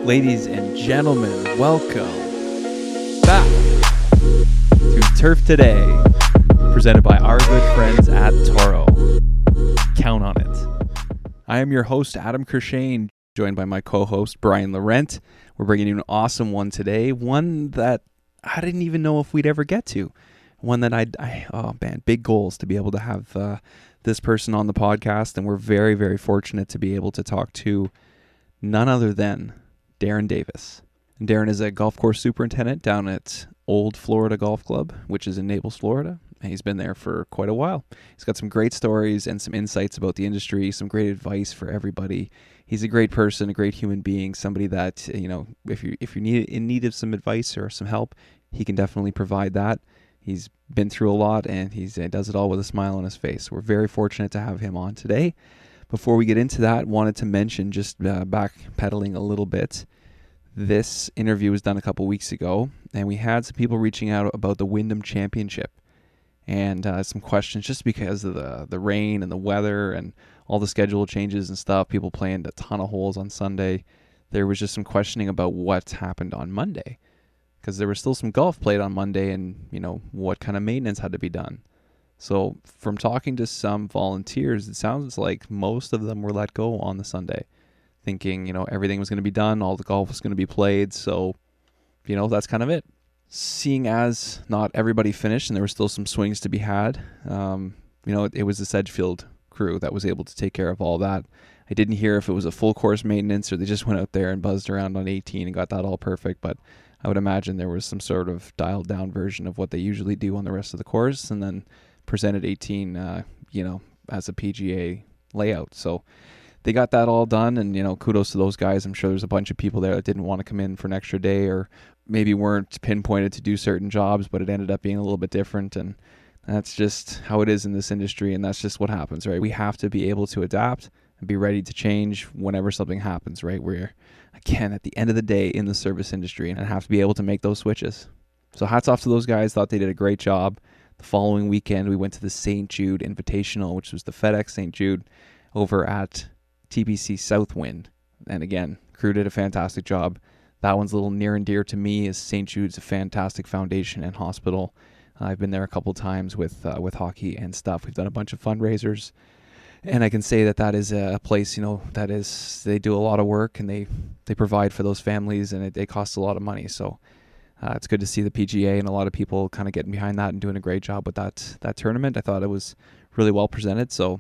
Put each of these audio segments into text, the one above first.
Ladies and gentlemen, welcome back to Turf Today, presented by our good friends at Toro. Count on it. I am your host, Adam Kershane, joined by my co-host, Brian Laurent. We're bringing you an awesome one today, one that I didn't even know if we'd ever get to. One that big goals to be able to have this person on the podcast, and we're very, very fortunate to be able to talk to none other than Darren Davis. And Darren is a golf course superintendent down at Old Florida Golf Club, which is in Naples, Florida. And he's been there for quite a while. He's got some great stories and some insights about the industry, some great advice for everybody. He's a great person, a great human being, somebody that, if you're in need of some advice or some help, he can definitely provide that. He's been through a lot, and he does it all with a smile on his face. We're very fortunate to have him on today. Before we get into that, wanted to mention, just backpedaling a little bit, this interview was done a couple weeks ago, and we had some people reaching out about the Wyndham Championship and some questions just because of the rain and the weather and all the schedule changes and stuff. People playing a ton of holes on Sunday. There was just some questioning about what happened on Monday, because there was still some golf played on Monday, and what kind of maintenance had to be done. So from talking to some volunteers, it sounds like most of them were let go on the Sunday, thinking everything was going to be done, all the golf was going to be played. So that's kind of it. Seeing as not everybody finished and there were still some swings to be had, it was the Sedgefield crew that was able to take care of all that. I didn't hear if it was a full course maintenance or they just went out there and buzzed around on 18 and got that all perfect, but I would imagine there was some sort of dialed down version of what they usually do on the rest of the course, and then presented 18, as a PGA layout. So they got that all done, and, kudos to those guys. I'm sure there's a bunch of people there that didn't want to come in for an extra day or maybe weren't pinpointed to do certain jobs, but it ended up being a little bit different, and that's just how it is in this industry, and that's just what happens, right? We have to be able to adapt and be ready to change whenever something happens, right? We're, again, at the end of the day in the service industry and have to be able to make those switches. So hats off to those guys. Thought they did a great job. The following weekend, we went to the St. Jude Invitational, which was the FedEx St. Jude over at TPC Southwind. And again, crew did a fantastic job. That one's a little near and dear to me, as St. Jude's a fantastic foundation and hospital. I've been there a couple times with hockey and stuff. We've done a bunch of fundraisers. And I can say that is a place, they do a lot of work, and they provide for those families, and it costs a lot of money. So it's good to see the PGA and a lot of people kind of getting behind that and doing a great job with that tournament. I thought it was really well presented. So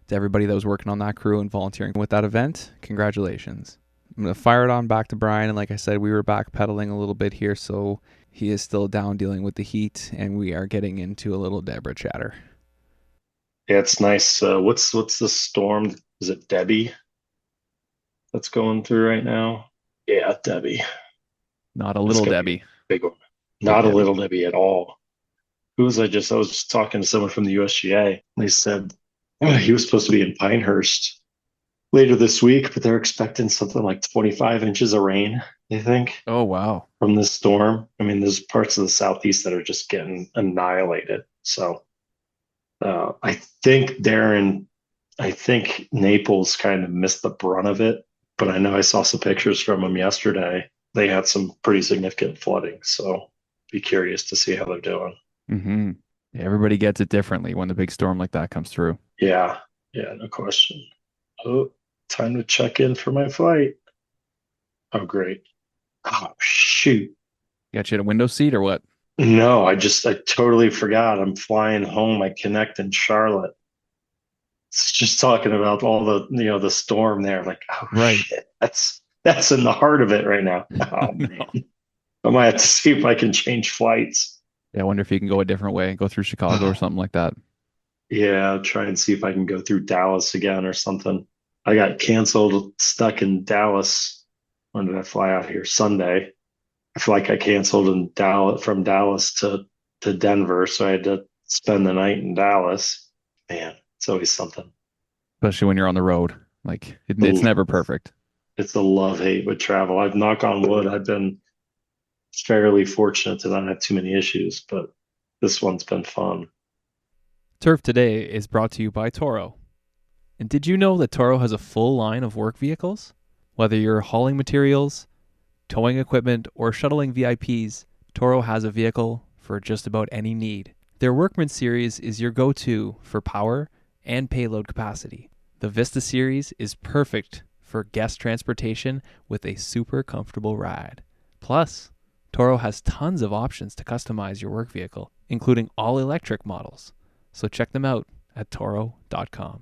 to everybody that was working on that crew and volunteering with that event, congratulations. I'm going to fire it on back to Brian. And like I said, we were backpedaling a little bit here, so he is still down dealing with the heat, and we are getting into a little Deborah chatter. Yeah, it's nice. What's the storm? Is it Debbie that's going through right now? Yeah, Debbie. Not a It's little gonna be a Debbie. big one. Big Not a Debbie. little Debbie at all. I was just talking to someone from the USGA. They said he was supposed to be in Pinehurst later this week, but they're expecting something like 25 inches of rain, they think, Oh, wow. from this storm. I mean, there's parts of the southeast that are just getting annihilated. So I think Naples kind of missed the brunt of it, but I know I saw some pictures from them yesterday. They had some pretty significant flooding, so be curious to see how they're doing. Mm-hmm. Yeah, everybody gets it differently when the big storm like that comes through. Yeah, yeah, no question. Oh, time to check in for my flight. Oh, great. Oh, shoot. Got you at a window seat or what? No, I totally forgot. I'm flying home. I connect in Charlotte. It's just talking about all the storm there. Like, oh Right. shit, that's in the heart of it right now. Oh man, No. I might have to see if I can change flights. Yeah, I wonder if you can go a different way, go through Chicago or something like that. Yeah, try and see if I can go through Dallas again or something. I got canceled, stuck in Dallas. When did I fly out here? Sunday. I feel like I canceled in Dallas from Dallas to Denver, so I had to spend the night in Dallas. Man, it's always something. Especially when you're on the road. Like, it's Ooh, never perfect. it's a love hate with travel. I've knock on wood. I've been fairly fortunate to not have too many issues, but this one's been fun. Turf Today is brought to you by Toro. And did you know that Toro has a full line of work vehicles? Whether you're hauling materials, towing equipment, or shuttling VIPs, Toro has a vehicle for just about any need. Their Workman series is your go-to for power and payload capacity. The Vista series is perfect for guest transportation with a super comfortable ride. Plus, Toro has tons of options to customize your work vehicle, including all electric models. So check them out at toro.com.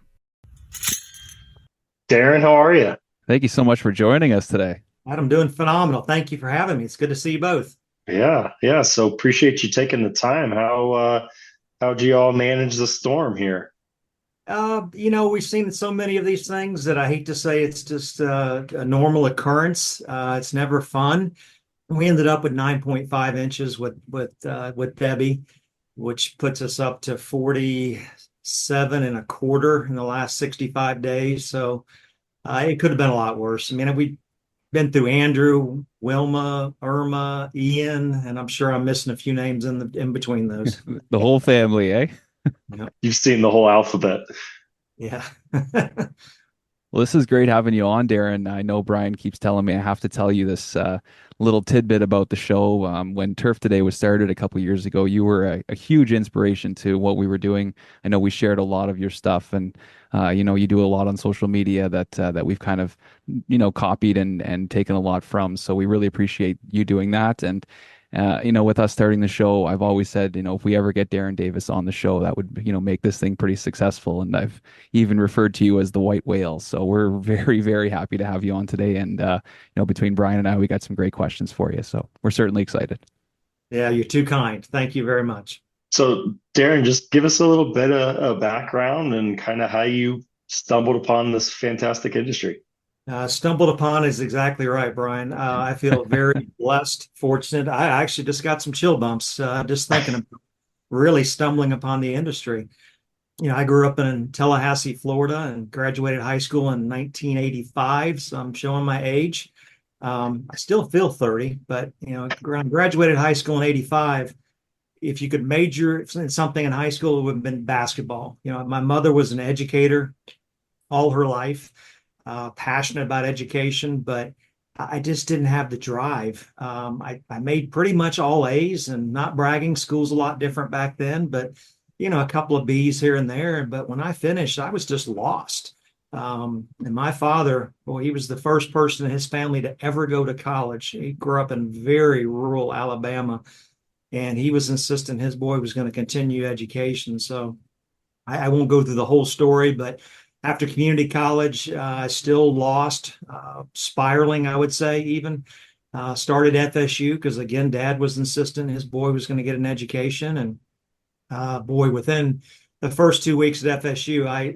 Darren, how are you? Thank you so much for joining us today. I'm doing phenomenal. Thank you for having me. It's good to see you both. Yeah, yeah. So appreciate you taking the time. How'd you all manage the storm here? We've seen so many of these things that I hate to say it's just a normal occurrence. It's never fun. We ended up with 9.5 inches with Debbie, which puts us up to 47 and a quarter in the last 65 days. So it could have been a lot worse. I mean, we've been through Andrew, Wilma, Irma, Ian, and I'm sure I'm missing a few names in between those. The whole family, eh? Yep. You've seen the whole alphabet. Yeah. Well, this is great having you on, Darren. I know Brian keeps telling me I have to tell you this little tidbit about the show. When Turf Today was started a couple years ago, you were a huge inspiration to what we were doing. I know we shared a lot of your stuff, and you do a lot on social media that we've kind of copied and taken a lot from. So we really appreciate you doing that. And with us starting the show, I've always said, if we ever get Darren Davis on the show, that would, make this thing pretty successful. And I've even referred to you as the white whale. So we're very, very happy to have you on today. And, between Brian and I, we got some great questions for you. So we're certainly excited. Yeah, you're too kind. Thank you very much. So, Darren, just give us a little bit of background and kind of how you stumbled upon this fantastic industry. Stumbled upon is exactly right, Brian. I feel very blessed, fortunate. I actually just got some chill bumps just thinking of really stumbling upon the industry. I grew up in Tallahassee, Florida, and graduated high school in 1985. So I'm showing my age. I still feel 30, but graduated high school in 85. If you could major in something in high school, it would have been basketball. My mother was an educator all her life, passionate about education, but I just didn't have the drive. I made pretty much all A's, and not bragging, school's a lot different back then, but a couple of B's here and there. But when I finished, I was just lost. And my father, well, he was the first person in his family to ever go to college. He grew up in very rural Alabama, and he was insistent his boy was going to continue education. So I won't go through the whole story, but after community college, I still lost, spiraling, I would say, even. Started FSU because, again, dad was insistent his boy was going to get an education. And boy, within the first 2 weeks at FSU, I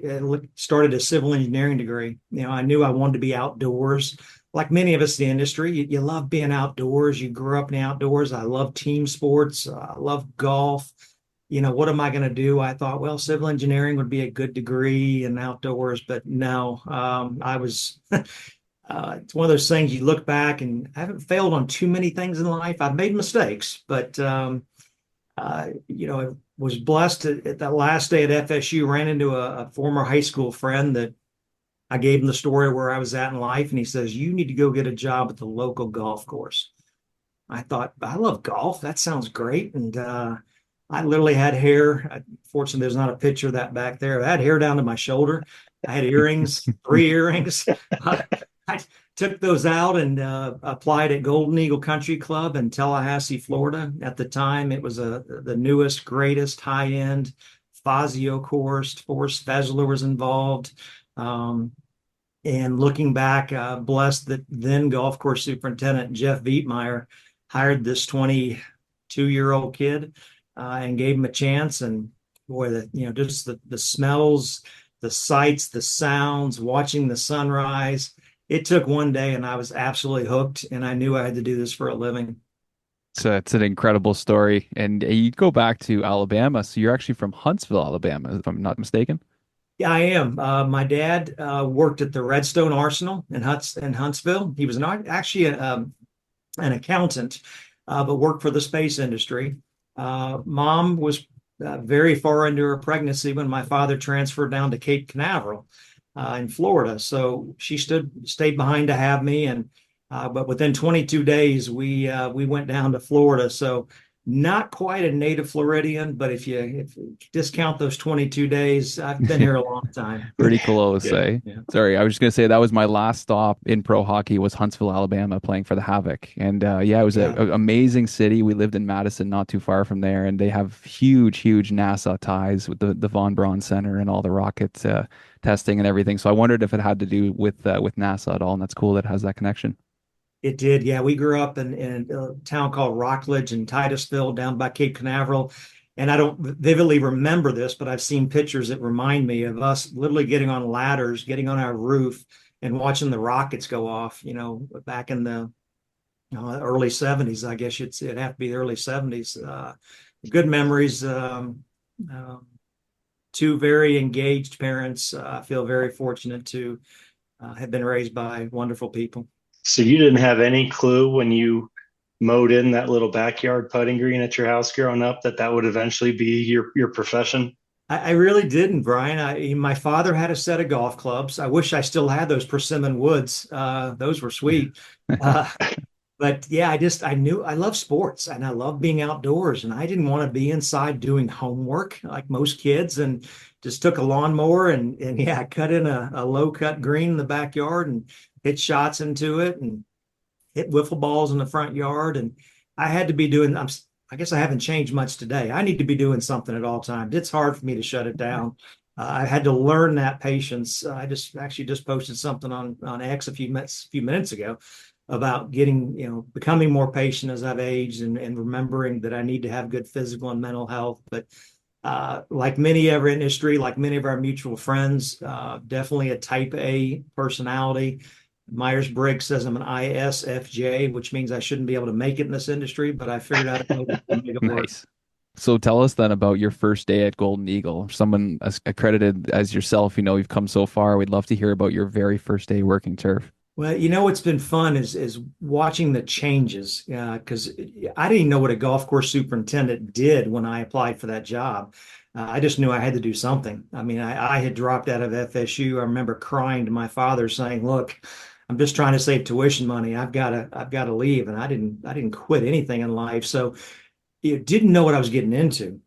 started a civil engineering degree. I knew I wanted to be outdoors. Like many of us in the industry, you love being outdoors. You grew up in the outdoors. I love team sports. I love golf. What am I going to do? I thought, well, civil engineering would be a good degree in outdoors, but no, I was, it's one of those things you look back, and I haven't failed on too many things in life. I've made mistakes, but, I was blessed at that last day at FSU, ran into a former high school friend that I gave him the story of where I was at in life. And he says, you need to go get a job at the local golf course. I thought, I love golf. That sounds great. And, I literally had hair. Fortunately, there's not a picture of that back there. I had hair down to my shoulder. I had earrings, 3 earrings. I took those out and applied at Golden Eagle Country Club in Tallahassee, Florida. At the time, it was the newest, greatest high-end Fazio course. Forrest Fezler was involved. And looking back, blessed that then golf course superintendent Jeff Vietmeyer hired this 22-year-old kid and gave him a chance. And boy, just the smells, the sights, the sounds, watching the sunrise. It took one day, and I was absolutely hooked, and I knew I had to do this for a living. So it's an incredible story. And you go back to Alabama. So you're actually from Huntsville, Alabama, if I'm not mistaken. Yeah, I am. My dad worked at the Redstone Arsenal in Huntsville. He was actually an accountant, but worked for the space industry. Mom was very far into her pregnancy when my father transferred down to Cape Canaveral. in Florida. So she stayed behind to have me, and but within 22 days we went down to Florida. So not quite a native Floridian, but if you discount those 22 days, I've been here a long time. Pretty close, Yeah. eh? Yeah. Sorry, I was just gonna say that was my last stop in pro hockey was Huntsville, Alabama, playing for the Havoc, and yeah, it was Yeah. a amazing city. We lived in Madison, not too far from there, and they have huge NASA ties with the Von Braun Center and all the rocket testing and everything. So I wondered if it had to do with NASA at all, and that's cool that it has that connection. It did. Yeah, we grew up in a town called Rockledge and Titusville down by Cape Canaveral. And I don't vividly remember this, but I've seen pictures that remind me of us literally getting on ladders, getting on our roof and watching the rockets go off, back in the early 70s. I guess it'd have to be the early 70s. Good memories. Um, Two very engaged parents. I feel very fortunate to have been raised by wonderful people. So you didn't have any clue when you mowed in that little backyard putting green at your house growing up that that would eventually be your profession? I really didn't, Brian. My father had a set of golf clubs. I wish I still had those persimmon woods. Those were sweet. Uh, but yeah, I knew I love sports and I love being outdoors, and I didn't want to be inside doing homework like most kids, and just took a lawnmower and yeah, cut in a low cut green in the backyard and hit shots into it and hit wiffle balls in the front yard. And I had to be doing, I guess I haven't changed much today. I need to be doing something at all times. It's hard for me to shut it down. I had to learn that patience. I just posted something on X a few minutes ago about becoming more patient as I've aged, and remembering that I need to have good physical and mental health. But like many of our industry, like many of our mutual friends, definitely a type A personality. Myers-Briggs says I'm an ISFJ, which means I shouldn't be able to make it in this industry, but I figured out a way to make it work. Nice. So tell us then about your first day at Golden Eagle. Someone as accredited as yourself, you've come so far. We'd love to hear about your very first day working turf. Well, what's been fun is watching the changes, because I didn't even know what a golf course superintendent did when I applied for that job. I just knew I had to do something. I mean, I had dropped out of FSU. I remember crying to my father saying, "Look, I'm just trying to save tuition money. I've got to leave." And I didn't quit anything in life. So you didn't know what I was getting into.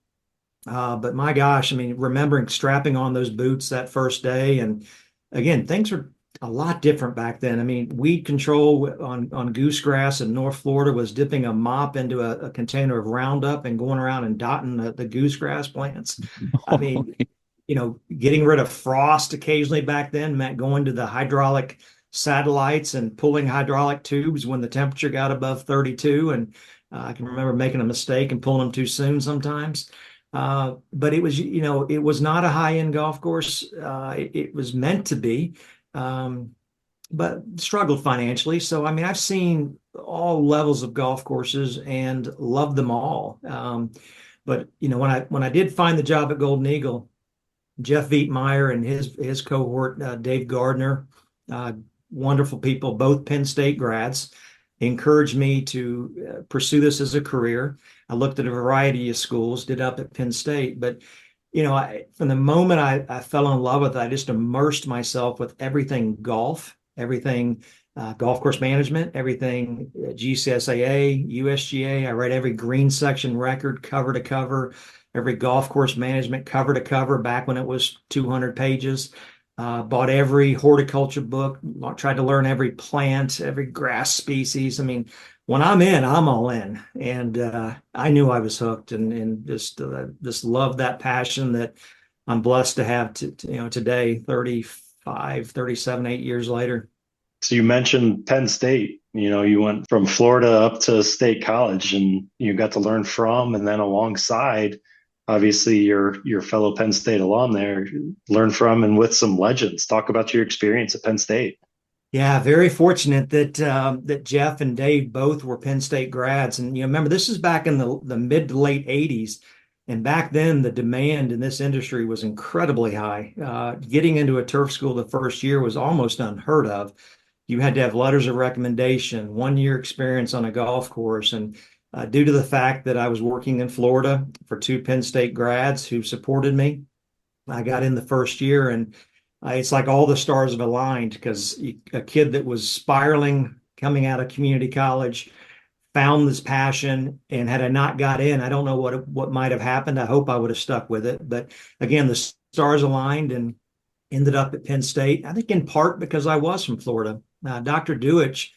But my gosh, I mean, remembering strapping on those boots that first day, and again, things were a lot different back then. I mean, weed control on goosegrass in North Florida was dipping a mop into a container of Roundup and going around and dotting the goosegrass plants. I mean, getting rid of frost occasionally back then meant going to the hydraulic satellites and pulling hydraulic tubes when the temperature got above 32. And I can remember making a mistake and pulling them too soon sometimes. But it was not a high-end golf course. It was meant to be, um, but struggled financially. So, I mean, I've seen all levels of golf courses and loved them all. But when I did find the job at Golden Eagle, Jeff Vietmeyer and his cohort, Dave Gardner, uh, wonderful people, both Penn State grads, encouraged me to pursue this as a career. I looked at a variety of schools, did up at Penn State, but from the moment I fell in love with it, I just immersed myself with everything golf, everything golf course management, everything GCSAA, USGA. I read every green section record cover to cover, every golf course management cover to cover back when it was 200 pages. Bought every horticulture book, tried to learn every plant, every grass species. I mean, when I'm in, I'm all in. And I knew I was hooked, and just love that passion that I'm blessed to have today, 35, 37, 8 years later. So you mentioned Penn State. You went from Florida up to State College, and you got to learn from, and then alongside, obviously your fellow Penn State alum there, learn from and with some legends. Talk about your experience at Penn State. Yeah, very fortunate that Jeff and Dave both were Penn State grads. And remember, this is back in the mid to late 80s. And back then, the demand in this industry was incredibly high. Getting into a turf school the first year was almost unheard of. You had to have letters of recommendation, 1 year experience on a golf course. And due to the fact that I was working in Florida, for two Penn State grads who supported me, I got in the first year, and, 1 year experience on a golf course. And due to the fact that I was working in Florida for two Penn State grads who supported me, I got in the first year, and, 1 year experience on a golf course. And due to the fact that I was working in Florida for two Penn State grads who supported me, It's like all the stars have aligned because a kid that was spiraling coming out of community college found this passion, and had I not got in, I don't know what might have happened. I hope I would have stuck with it. But again, the stars aligned and ended up at Penn State. I think in part because I was from Florida. Dr. Dewich,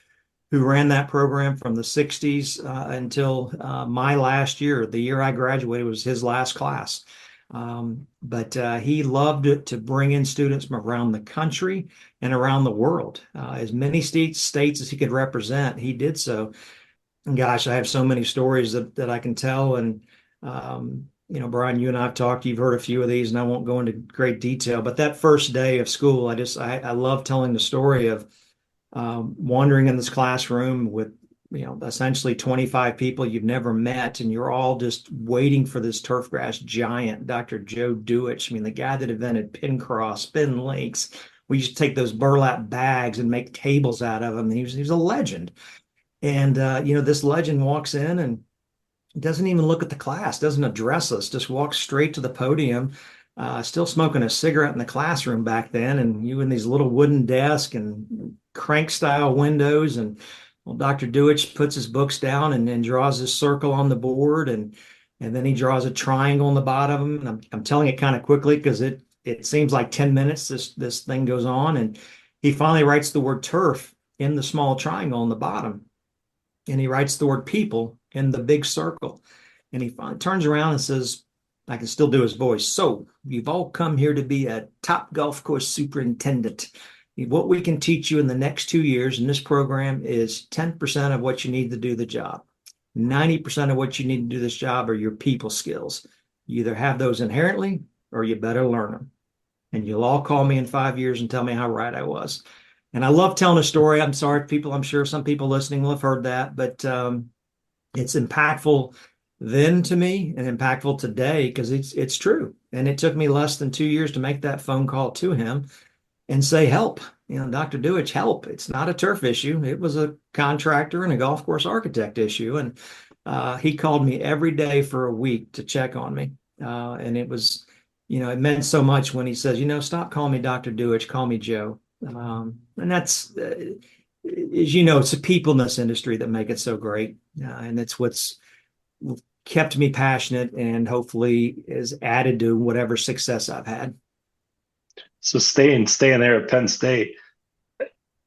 who ran that program from the 60s until my last year, the year I graduated, was his last class. But he loved it to bring in students from around the country and around the world. As many states as he could represent, he did so. And gosh, I have so many stories that I can tell. And, Brian, you and I have talked, you've heard a few of these, and I won't go into great detail. But that first day of school, I love telling the story of wandering in this classroom with essentially 25 people you've never met, and you're all just waiting for this turf grass giant, Dr. Joe Dewich. I mean, the guy that invented pin cross, spin links. We used to take those burlap bags and make tables out of them. And he was a legend. And this legend walks in and doesn't even look at the class, doesn't address us, just walks straight to the podium, still smoking a cigarette in the classroom back then, and you in these little wooden desks and crank style windows. And well, Dr. Dewich puts his books down and draws this circle on the board, and then he draws a triangle on the bottom. And I'm telling it kind of quickly because it seems like 10 minutes this thing goes on, and he finally writes the word turf in the small triangle on the bottom, and he writes the word people in the big circle. And he finally turns around and says, I can still do his voice. So you've all come here to be a top golf course superintendent. What we can teach you in the next 2 years in this program is 10% of what you need to do the job. 90% of what you need to do this job are your people skills. You either have those inherently or you better learn them. And you'll all call me in 5 years and tell me how right I was. And I love telling a story. I'm sorry, people, I'm sure some people listening will have heard that, but it's impactful then to me and impactful today because it's true. And it took me less than 2 years to make that phone call to him and say, help, Dr. Dewich, help. It's not a turf issue. It was a contractor and a golf course architect issue. And he called me every day for a week to check on me. And it was, it meant so much when he says, stop calling me Dr. Dewich, call me Joe. And that's, as it's the people in this industry that make it so great. And it's what's kept me passionate and hopefully has added to whatever success I've had. So staying there at Penn State,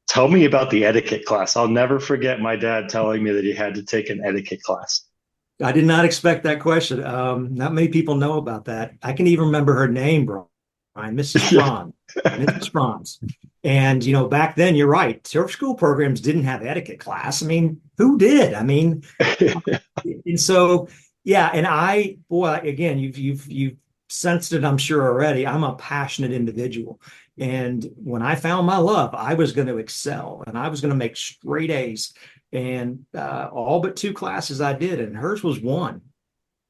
tell me about the etiquette class. I'll never forget my dad telling me that he had to take an etiquette class. I did not expect that question. Not many people know about that. I can even remember her name, Brian, Mrs. Franz. Mrs. Franz. And, back then, you're right. Turf school programs didn't have etiquette class. I mean, who did? I mean, and so, yeah. And again, you've sensed it, I'm sure already. I'm a passionate individual. And when I found my love, I was going to excel and I was going to make straight A's. And all but 2 classes I did, and hers was one.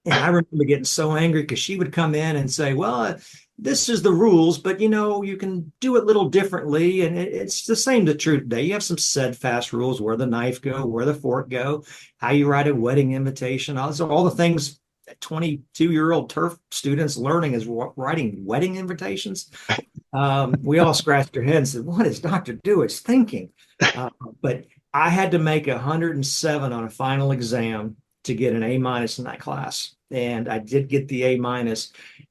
And I remember getting so angry because she would come in and say, well, this is the rules, but you can do it a little differently. And it's the same true today. You have some steadfast rules, where the knife go, where the fork go, how you write a wedding invitation. All the things 22-year-old turf students learning is writing wedding invitations. We all scratched our heads and said, what is Dr. Dewich thinking? But I had to make 107 on a final exam to get an A- in that class. And I did get the A-.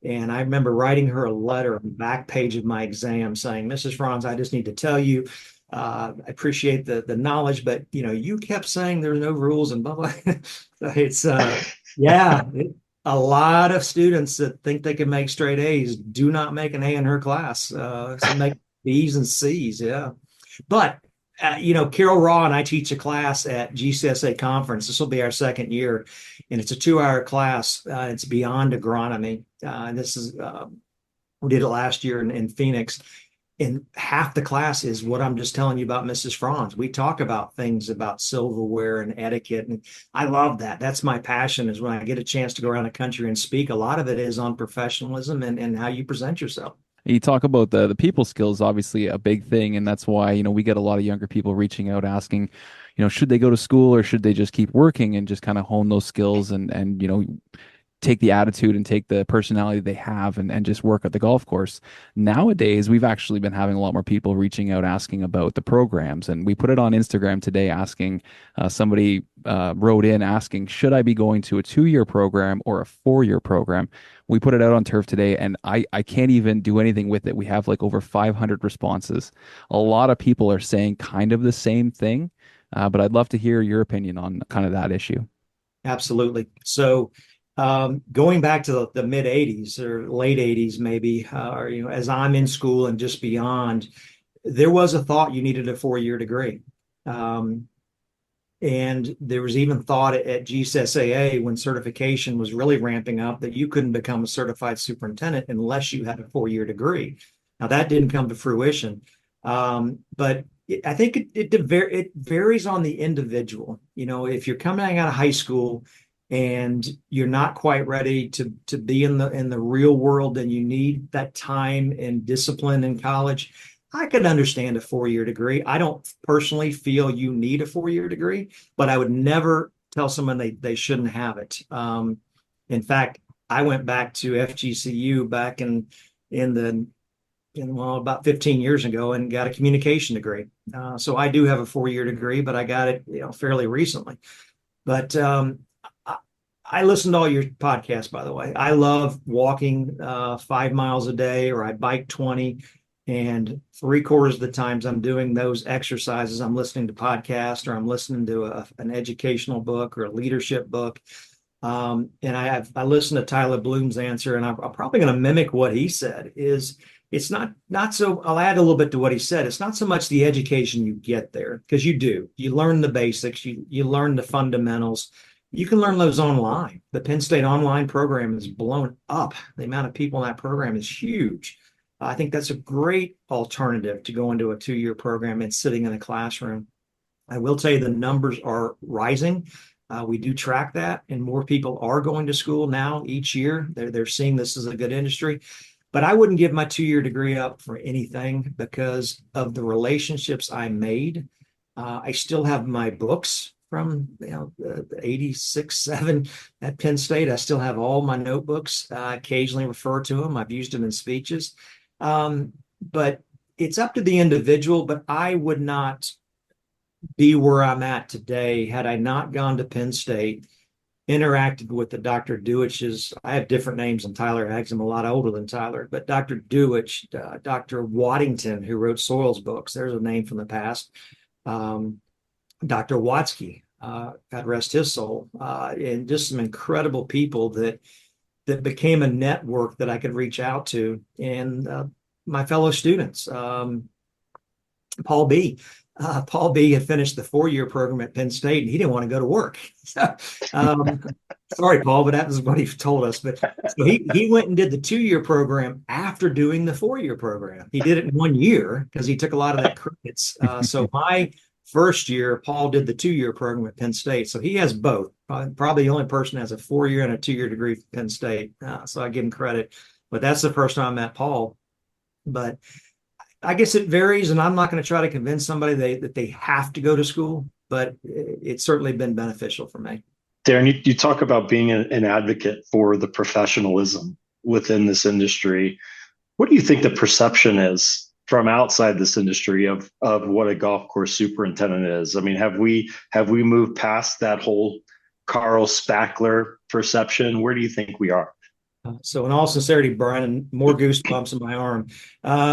And I remember writing her a letter on the back page of my exam saying, Mrs. Franz, I just need to tell you, I appreciate the knowledge, but you kept saying there's no rules and blah, blah. It's a lot of students that think they can make straight A's do not make an A in her class. So make B's and C's. Yeah. But Carol Raw and I teach a class at GCSA conference. This will be our second year, and it's a 2-hour class. It's beyond agronomy. This is we did it last year in Phoenix, and half the class is what I'm just telling you about Mrs. Franz. We talk about things about silverware and etiquette, and I love that. That's my passion. Is when I get a chance to go around the country and speak. A lot of it is on professionalism and how you present yourself. You talk about the people skills, obviously a big thing, and that's why, we get a lot of younger people reaching out asking, should they go to school or should they just keep working and just kind of hone those skills and take the attitude and take the personality they have and just work at the golf course. Nowadays, we've actually been having a lot more people reaching out asking about the programs. And we put it on Instagram today asking, somebody wrote in asking, should I be going to a 2-year program or a 4-year program? We put it out on Turf today, and I can't even do anything with it. We have like over 500 responses. A lot of people are saying kind of the same thing, but I'd love to hear your opinion on kind of that issue. Absolutely. So, going back to the mid 80s or late 80s, maybe, or, as I'm in school and just beyond, there was a thought you needed a 4-year degree. Um, and there was even thought at GCSAA when certification was really ramping up that you couldn't become a certified superintendent unless you had a 4-year degree. Now that didn't come to fruition, but I think it varies on the individual. If you're coming out of high school and you're not quite ready to be in the real world, and you need that time and discipline in college, I could understand a 4-year degree. I don't personally feel you need a 4-year degree, but I would never tell someone they shouldn't have it. In fact, I went back to FGCU back about 15 years ago and got a communication degree. So I do have a 4-year degree, but I got it fairly recently. But I listen to all your podcasts, by the way. I love walking 5 miles a day, or I bike 20. And 3/4 of the times I'm doing those exercises, I'm listening to podcasts, or I'm listening to an educational book or a leadership book. And I listened to Tyler Bloom's answer, and I'm probably going to mimic what he said. It's not so. I'll add a little bit to what he said. It's not so much the education you get there, because you learn the basics, you learn the fundamentals. You can learn those online. The Penn State online program is blown up. The amount of people in that program is huge. I think that's a great alternative to go into a 2-year program and sitting in a classroom. I will tell you the numbers are rising. We do track that, and more people are going to school now each year. They're seeing this as a good industry. But I wouldn't give my 2-year degree up for anything because of the relationships I made. I still have my books from 86, 7 at Penn State. I still have all my notebooks. I occasionally refer to them. I've used them in speeches. But it's up to the individual, but I would not be where I'm at today had I not gone to Penn State, interacted with the Dr. Dewich's. I have different names than Tyler Hags. I'm a lot older than Tyler, but Dr. Dewich, Dr. Waddington, who wrote Soils books, there's a name from the past. Dr. Watsky, God rest his soul, and just some incredible people that became a network that I could reach out to. And my fellow students, Paul B. Paul B. had finished the 4-year program at Penn State, and he didn't want to go to work. Sorry, Paul, but that was what he told us. But so he went and did the 2-year program after doing the 4-year program. He did it in 1 year because he took a lot of that credits. So my first year, Paul did the 2-year program at Penn State. So he has both. Probably the only person that has a 4-year and a 2-year degree from Penn State. So I give him credit. But that's the first time I met Paul. But I guess it varies, and I'm not going to try to convince somebody that they have to go to school, but it's certainly been beneficial for me. Darren, you talk about being an advocate for the professionalism within this industry. What do you think the perception is from outside this industry of what a golf course superintendent is? I mean, have we moved past that whole Carl Spackler perception? Where do you think we are? So in all sincerity, Brian, more goosebumps in my arm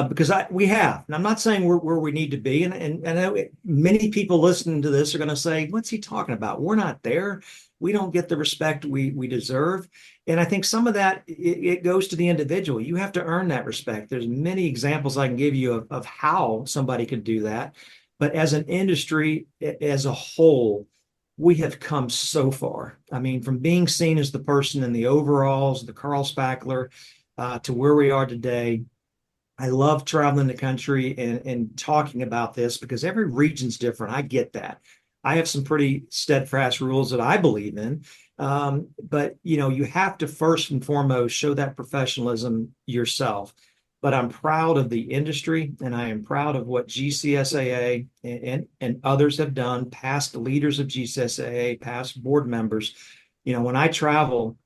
because we have. And I'm not saying we're where we need to be. And I know many people listening to this are going to say, what's he talking about? We're not there. We don't get the respect we deserve. And I think some of that, it goes to the individual. You have to earn that respect. There's many examples I can give you of how somebody could do that. But as an industry, as a whole, we have come so far. I mean, from being seen as the person in the overalls, the Carl Spackler, to where we are today. I love traveling the country and talking about this because every region's different. I get that. I have some pretty steadfast rules that I believe in. But, you have to first and foremost show that professionalism yourself. But I'm proud of the industry, and I am proud of what GCSAA and others have done, past leaders of GCSAA, past board members. When I travel,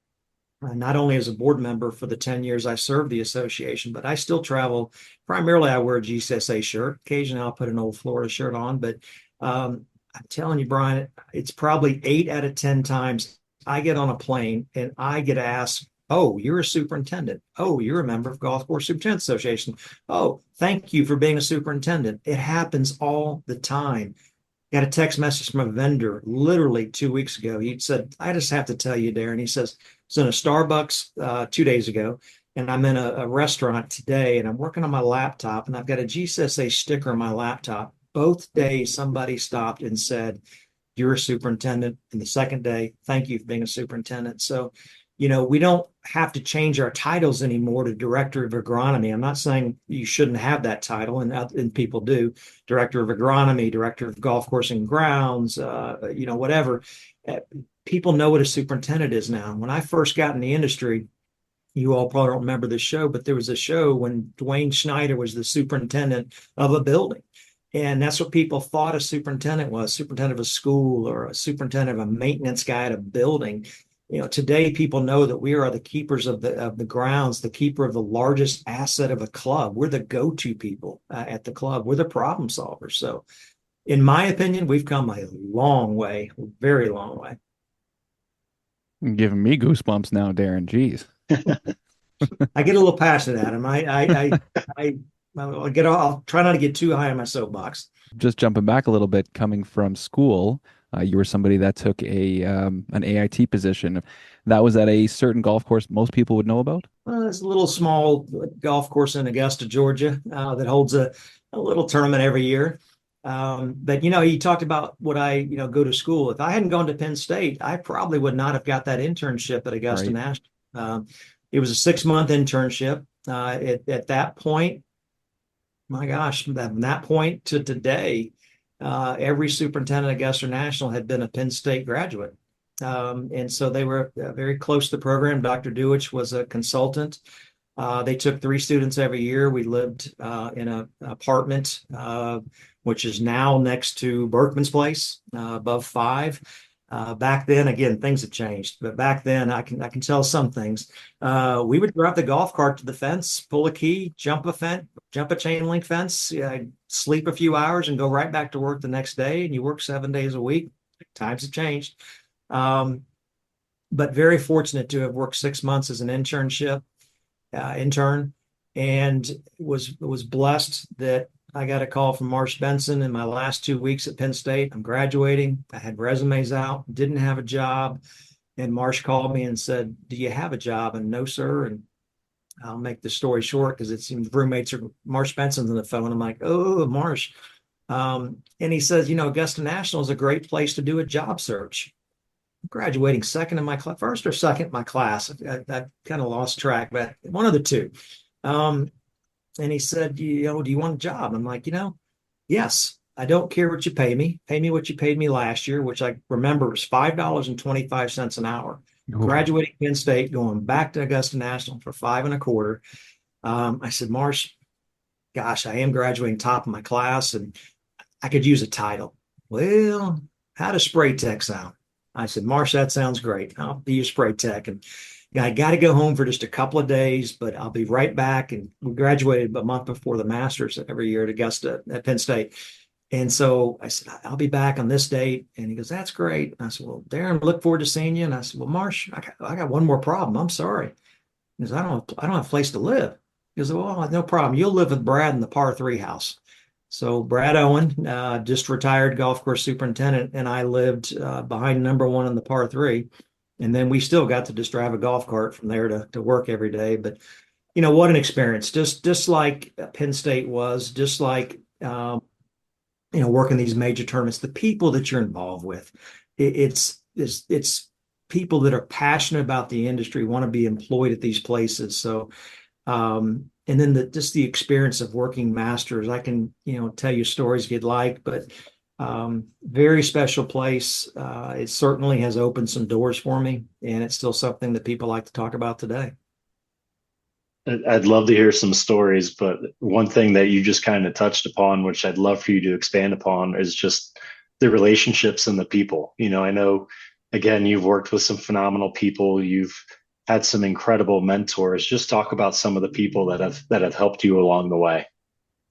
not only as a board member for the 10 years I served the association, but I still travel. Primarily, I wear a GCSA shirt. Occasionally, I'll put an old Florida shirt on. But I'm telling you, Brian, it's probably 8 out of 10 times I get on a plane and I get asked, "Oh, you're a superintendent. Oh, you're a member of Golf Course Superintendent Association. Oh, thank you for being a superintendent." It happens all the time. Got a text message from a vendor literally 2 weeks ago. He said, "I just have to tell you, Darren." He says, "I was in a Starbucks 2 days ago, and I'm in a restaurant today, and I'm working on my laptop, and I've got a GCSA sticker on my laptop. Both days, somebody stopped and said, 'You're a superintendent.' And the second day, 'Thank you for being a superintendent.'" So, we don't have to change our titles anymore to director of agronomy. I'm not saying you shouldn't have that title, and people do. Director of agronomy, director of golf course and grounds, whatever. Uh, People know what a superintendent is now. When I first got in the industry, you all probably don't remember this show, but there was a show when Dwayne Schneider was the superintendent of a building. And that's what people thought a superintendent was, superintendent of a school or a superintendent of a maintenance guy at a building. Today people know that we are the keepers of the grounds, the keeper of the largest asset of a club. We're the go-to people at the club. We're the problem solvers. So, in my opinion, we've come a long way, very long way. You're giving me goosebumps now, Darren. Jeez. I get a little passionate, Adam. I'll try not to get too high on my soapbox. Just jumping back a little bit, coming from school, you were somebody that took an AIT position. That was at a certain golf course most people would know about. It's a little small golf course in Augusta, Georgia, that holds a little tournament every year. But you talked about would I, go to school. If I hadn't gone to Penn State, I probably would not have got that internship at Augusta Right. National. It was a 6-month internship. At that point, my gosh, from that point to today, every superintendent at Augusta National had been a Penn State graduate. And so they were very close to the program. Dr. Dewich was a consultant. They took 3 students every year. We lived in an apartment, which is now next to Berkman's Place, above 5. Back then, again, things have changed, but back then I can tell some things. We would drive the golf cart to the fence, pull a key, jump a chain link fence, sleep a few hours, and go right back to work the next day. And you work 7 days a week. Times have changed, but very fortunate to have worked 6 months as an intern, and was blessed that I got a call from Marsh Benson in my last 2 weeks at Penn State. I'm graduating. I had resumes out, didn't have a job. And Marsh called me and said, "Do you have a job?" And, "No, sir." And I'll make the story short because it seems roommates are Marsh Benson's on the phone. I'm like, "Oh, Marsh." And he says, "Augusta National is a great place to do a job search." I'm graduating second in my class, first or second in my class. I kind of lost track, but one of the two. And he said, "Do you want a job?" I'm like, yes, I don't care what you pay me. Pay me what you paid me last year, which I remember was $5.25 an hour. Oof. Graduating Penn State, going back to Augusta National for 5.25. I said, "Marsh, gosh, I am graduating top of my class and I could use a title." "Well, how does spray tech sound?" I said, "Marsh, that sounds great. I'll be your spray tech. And I got to go home for just a couple of days, but I'll be right back." And we graduated a month before the Masters every year at Penn State. And so I said, "I'll be back on this date." And he goes, "That's great." And I said, "Well, Darren, look forward to seeing you." And I said, "Well, Marsh, I got one more problem. I'm sorry." He goes, I don't have a place to live." He goes, "Well, no problem. You'll live with Brad in the par 3 house." So Brad Owen, just retired golf course superintendent, and I lived behind number 1 in the par 3. And then we still got to just drive a golf cart from there to work every day. But, what an experience. Just like Penn State was, just like, working these major tournaments, the people that you're involved with, it's people that are passionate about the industry, want to be employed at these places. So, and then just the experience of working masters. I can, tell you stories if you'd like, but very special place. It certainly has opened some doors for me, and it's still something that people like to talk about today. I'd love to hear some stories, but one thing that you just kind of touched upon, which I'd love for you to expand upon, is just the relationships and the people. I know, again, you've worked with some phenomenal people. You've had some incredible mentors. Just talk about some of the people that have helped you along the way.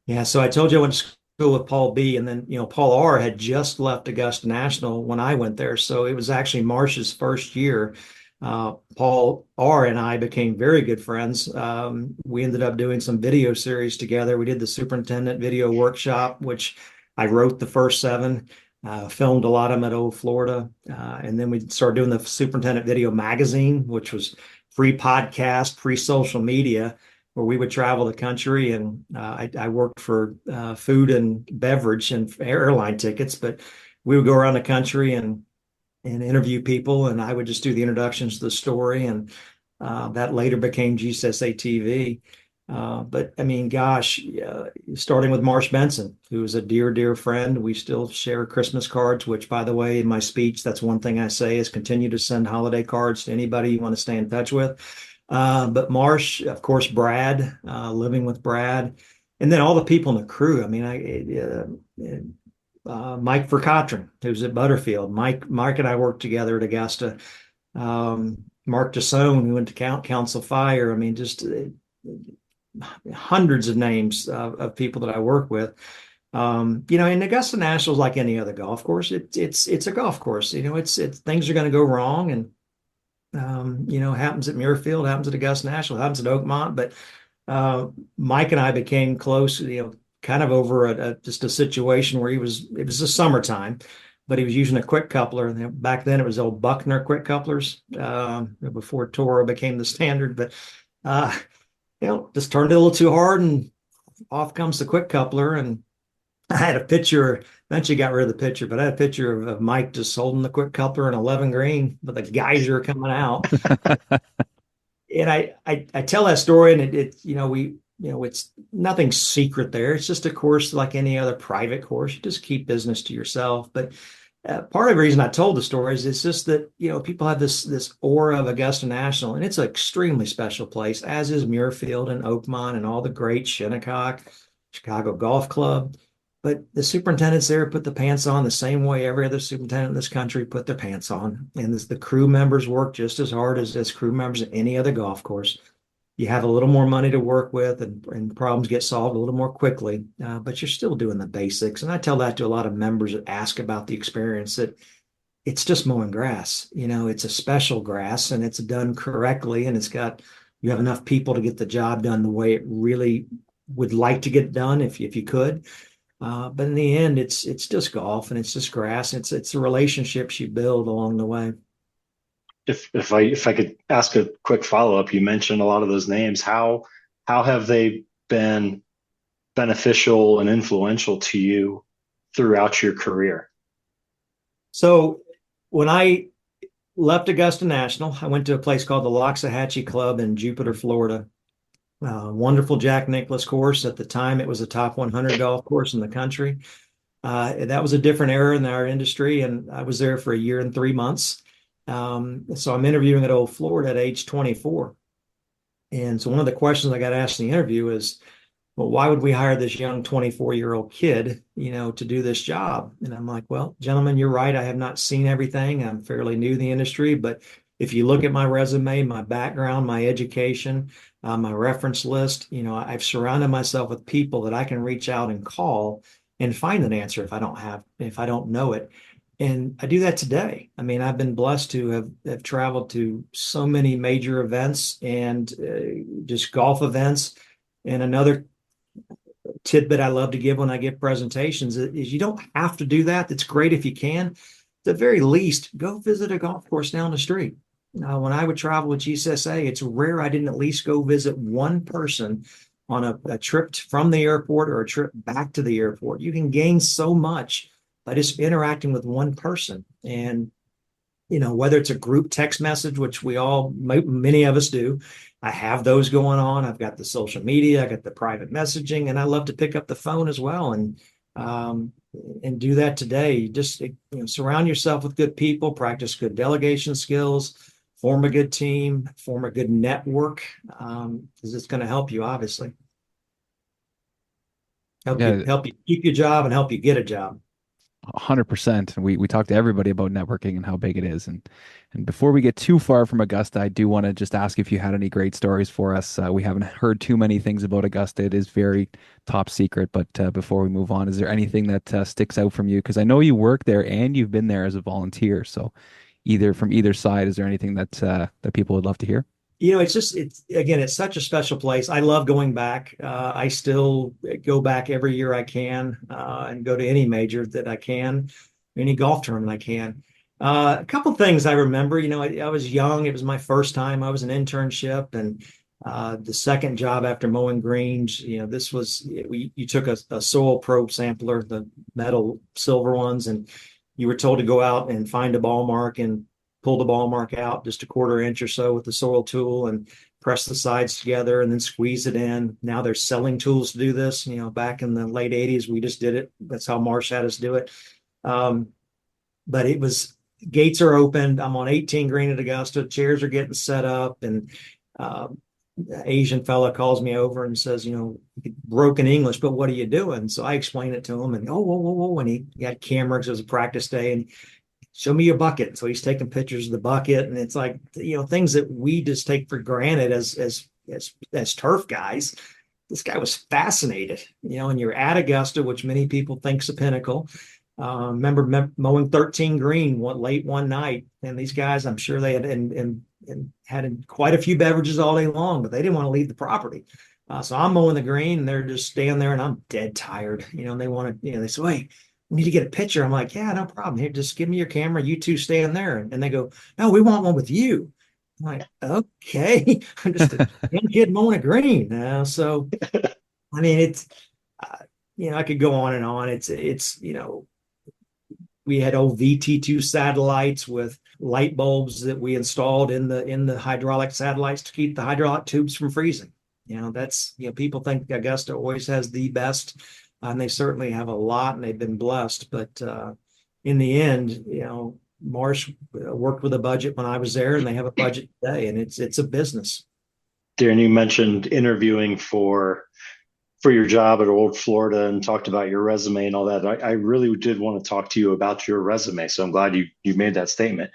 Yeah, so I told you I went to school with Paul B, and then Paul R had just left Augusta National when I went there, so it was actually Marsh's first year. Paul R and I became very good friends. We ended up doing some video series together. We did the superintendent video workshop, which I wrote the first seven, filmed a lot of them at Old Florida, and then we started doing the superintendent video magazine, which was free podcast, free social media where we would travel the country. And I worked for food and beverage and airline tickets, but we would go around the country and interview people, and I would just do the introductions to the story, and that later became GCSA TV. But I mean, gosh, starting with Marsh Benson, who is a dear, dear friend. We still share Christmas cards, which, by the way, in my speech, that's one thing I say is continue to send holiday cards to anybody you want to stay in touch with. But Marsh, of course, Brad, living with Brad, and then all the people in the crew. I mean, Mike Verkotren, who's at Butterfield. Mike and I worked together at Augusta. Mark Dasone, who went to Council Fire. I mean, just hundreds of names of people that I work with. And Augusta National is like any other golf course. It's a golf course. It's things are going to go wrong, and happens at Muirfield, happens at Augusta National, happens at Oakmont. But Mike and I became close, kind of over just a situation where it was the summertime, but he was using a quick coupler. And back then it was old Buckner quick couplers, before Toro became the standard. But, just turned it a little too hard, and off comes the quick coupler. And I had a picture, eventually got rid of the picture, but I had a picture of Mike just holding the quick coupler in 11 green with a geyser coming out. And I tell that story, and it's nothing secret there. It's just a course like any other private course. You just keep business to yourself. But part of the reason I told the story is it's just that, people have this aura of Augusta National, and it's an extremely special place, as is Muirfield and Oakmont and all the great Shinnecock, Chicago Golf Club. But the superintendents there put the pants on the same way every other superintendent in this country put their pants on. And the crew members work just as hard as crew members at any other golf course. You have a little more money to work with, and problems get solved a little more quickly, but you're still doing the basics. And I tell that to a lot of members that ask about the experience, that it's just mowing grass. It's a special grass, and it's done correctly, and you have enough people to get the job done the way it really would like to get done if you could. But in the end, it's just golf, and it's just grass. It's the relationships you build along the way. If I could ask a quick follow-up, you mentioned a lot of those names. How have they been beneficial and influential to you throughout your career? So when I left Augusta National, I went to a place called the Loxahatchee Club in Jupiter, Florida. Wonderful Jack Nicklaus course. At the time, it was a top 100 golf course in the country. That was a different era in our industry, and I was there for a year and 3 months. So I'm interviewing at Old Florida at age 24. And so one of the questions I got asked in the interview is, well, why would we hire this young 24-year-old kid, to do this job? And I'm like, well, gentlemen, you're right. I have not seen everything. I'm fairly new to the industry, but if you look at my resume, my background, my education, my reference list, I've surrounded myself with people that I can reach out and call and find an answer if I don't know it. And I do that today. I mean, I've been blessed to have traveled to so many major events and just golf events. And another tidbit I love to give when I give presentations is you don't have to do that. That's great if you can. At the very least, go visit a golf course down the street. When I would travel with GCSA, it's rare I didn't at least go visit one person on a trip from the airport or a trip back to the airport. You can gain so much by just interacting with one person. And, whether it's a group text message, which many of us do, I have those going on. I've got the social media, I got the private messaging, and I love to pick up the phone as well. And do that today. You just surround yourself with good people, practice good delegation skills, form a good team, form a good network, because it's going to help you, obviously. Help you keep your job and help you get a job. 100%. We talk to everybody about networking and how big it is. And before we get too far from Augusta, I do want to just ask if you had any great stories for us. We haven't heard too many things about Augusta. It is very top secret. But before we move on, is there anything that sticks out from you? Because I know you work there and you've been there as a volunteer. So either from either side, is there anything that people would love to hear? It's such a special place. I love going back. I still go back every year I can, and go to any major that I can, any golf tournament I can. A couple things I remember, I was young. It was my first time. I was an internship, and the second job after mowing greens, you took a soil probe sampler, the metal silver ones, and you were told to go out and find a ball mark and pull the ball mark out just a quarter inch or so with the soil tool and press the sides together and then squeeze it in. Now there's selling tools to do this. Back in the late 80s, we just did it. That's how Marsh had us do it. But it was, gates are opened. I'm on 18 green at Augusta. Chairs are getting set up, and Asian fella calls me over and says, broken English, but what are you doing? So I explained it to him, and whoa, whoa, whoa. And he got cameras. It was a practice day, and show me your bucket. So he's taking pictures of the bucket, and it's like, things that we just take for granted as turf guys. This guy was fascinated, and you're at Augusta, which many people think's a pinnacle. Remember mowing 13 green late one night, and these guys, I'm sure they had and had quite a few beverages all day long, but they didn't want to leave the property. So I'm mowing the green, and they're just standing there, and I'm dead tired. And they want to, they say, "Wait, we need to get a picture." I'm like, "Yeah, no problem. Here, just give me your camera. You two stand there." And they go, "No, we want one with you." I'm like, "Okay." I'm just a young kid mowing a green. So, I mean, it's, I could go on and on. We had old VT2 satellites with light bulbs that we installed in the hydraulic satellites to keep the hydraulic tubes from freezing. People think Augusta always has the best, and they certainly have a lot, and they've been blessed. But in the end, Marsh worked with a budget when I was there, and they have a budget today, and it's a business. Darren, you mentioned interviewing for your job at Old Florida and talked about your resume and all that. I really did want to talk to you about your resume. So I'm glad you made that statement.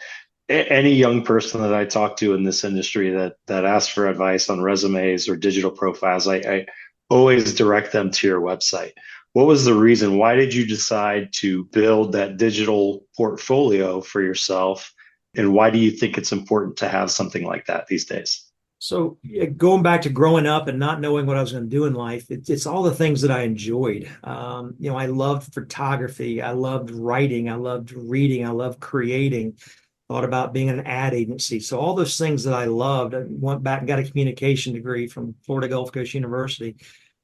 Any young person that I talk to in this industry that asks for advice on resumes or digital profiles, I always direct them to your website. What was the reason? Why did you decide to build that digital portfolio for yourself? And why do you think it's important to have something like that these days? So going back to growing up and not knowing what I was going to do in life, it's all the things that I enjoyed. I loved photography. I loved writing. I loved reading. I loved creating. Thought about being an ad agency. So all those things that I loved, I went back and got a communication degree from Florida Gulf Coast University.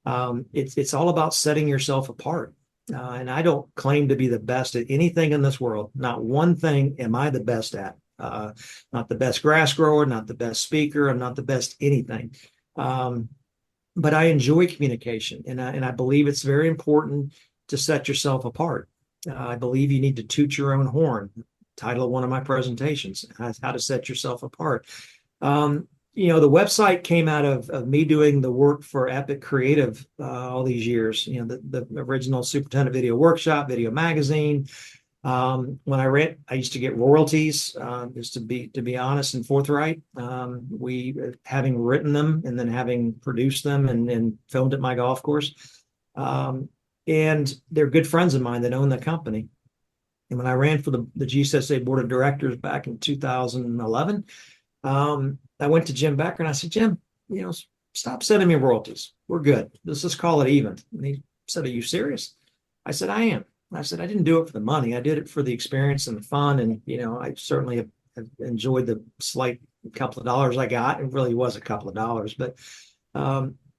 It's all about setting yourself apart. And I don't claim to be the best at anything in this world. Not one thing am I the best at. Not the best grass grower, not the best speaker. I'm not the best anything. But I enjoy communication, and I believe it's very important to set yourself apart. I believe you need to toot your own horn. Title of one of my presentations: how to set yourself apart. The website came out of me doing the work for Epic Creative all these years. The original Superintendent Video Workshop, Video Magazine. When I used to get royalties, just to be honest and forthright. We having written them and then having produced them and filmed at my golf course. And they're good friends of mine that own the company. And when I ran for the GSSA board of directors back in 2011, I went to Jim Becker and I said, "Jim, stop sending me royalties. We're good. Let's just call it even." And he said, "Are you serious?" I said, "I am." I said, "I didn't do it for the money. I did it for the experience and the fun. And, I certainly have enjoyed the slight couple of dollars I got. It really was a couple of dollars, but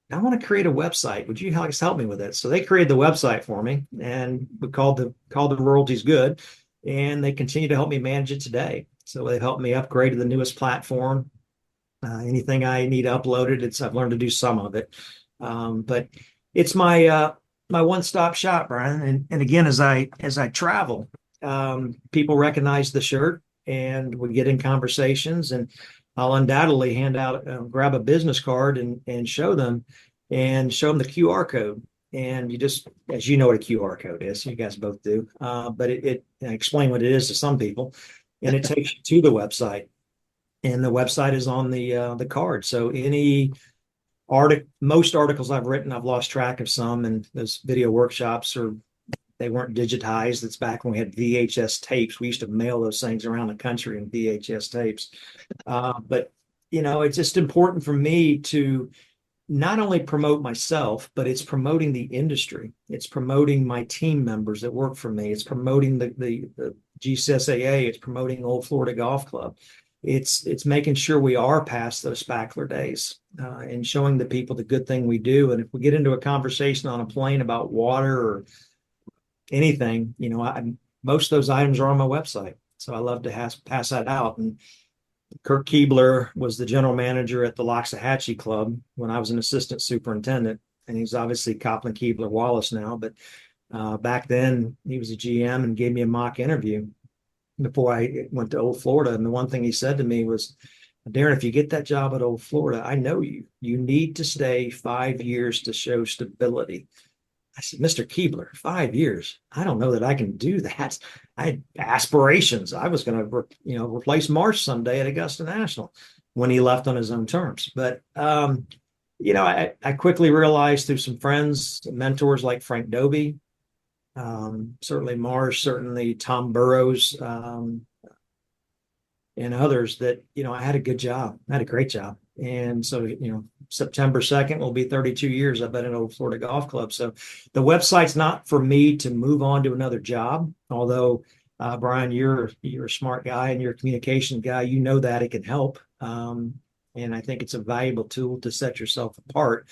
I want to create a website. Would you help me with it?" So they created the website for me, and we called the royalties good. And they continue to help me manage it today. So they've helped me upgrade to the newest platform. Anything I need uploaded, I've learned to do some of it. But it's my one-stop shop, Brian. And again, as I travel, people recognize the shirt, and we get in conversations, and I'll undoubtedly grab a business card and show them the QR code. and you just, as you know what a QR code is, you guys both do, but I explain what it is to some people, and it takes you to the website, and the website is on the card. So most articles I've written, I've lost track of some, and those video workshops they weren't digitized. It's back when we had VHS tapes. We used to mail those things around the country in VHS tapes. But it's just important for me to not only promote myself, but it's promoting the industry. It's promoting my team members that work for me. It's promoting the GCSAA. It's promoting Old Florida Golf Club. It's making sure we are past those spackler days, and showing the people the good thing we do. And if we get into a conversation on a plane about water or anything, most of those items are on my website. So I love to pass that out. And Kirk Keebler was the general manager at the Loxahatchee Club when I was an assistant superintendent, and he's obviously Copland Keebler Wallace now. But back then he was a GM and gave me a mock interview before I went to Old Florida. And the one thing he said to me was, Darren, if you get that job at Old Florida, I know you need to stay 5 years to show stability. I said, Mr. Keebler, 5 years. I don't know that I can do that. I had aspirations. I was going to, replace Marsh someday at Augusta National when he left on his own terms. But, I quickly realized through some friends, mentors like Frank Doby, certainly Marsh, certainly Tom Burrows, and others that, I had a good job. I had a great job. And so, September 2nd will be 32 years I've been at Old Florida Golf Club. So the website's not for me to move on to another job. Although, Brian, you're a smart guy and you're a communication guy. You know that it can help. And I think it's a valuable tool to set yourself apart.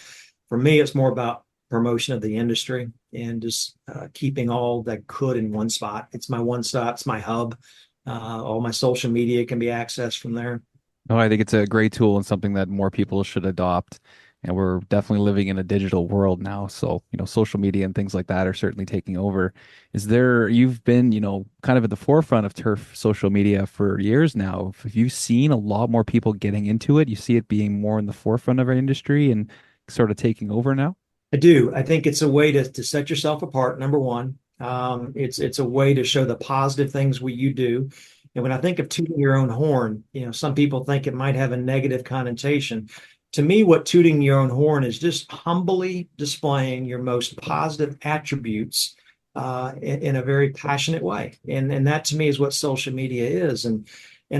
For me, it's more about promotion of the industry and just keeping all that could in one spot. It's my one stop. It's my hub. All my social media can be accessed from there. No, I think it's a great tool and something that more people should adopt. And we're definitely living in a digital world now. So, social media and things like that are certainly taking over. You've been, kind of at the forefront of turf social media for years now. Have you seen a lot more people getting into it? You see it being more in the forefront of our industry and sort of taking over now? I do. I think it's a way to set yourself apart. Number one, it's a way to show the positive things you do. And when I think of tooting your own horn, some people think it might have a negative connotation. To me, what tooting your own horn is just humbly displaying your most positive attributes in a very passionate way. And that to me is what social media is. And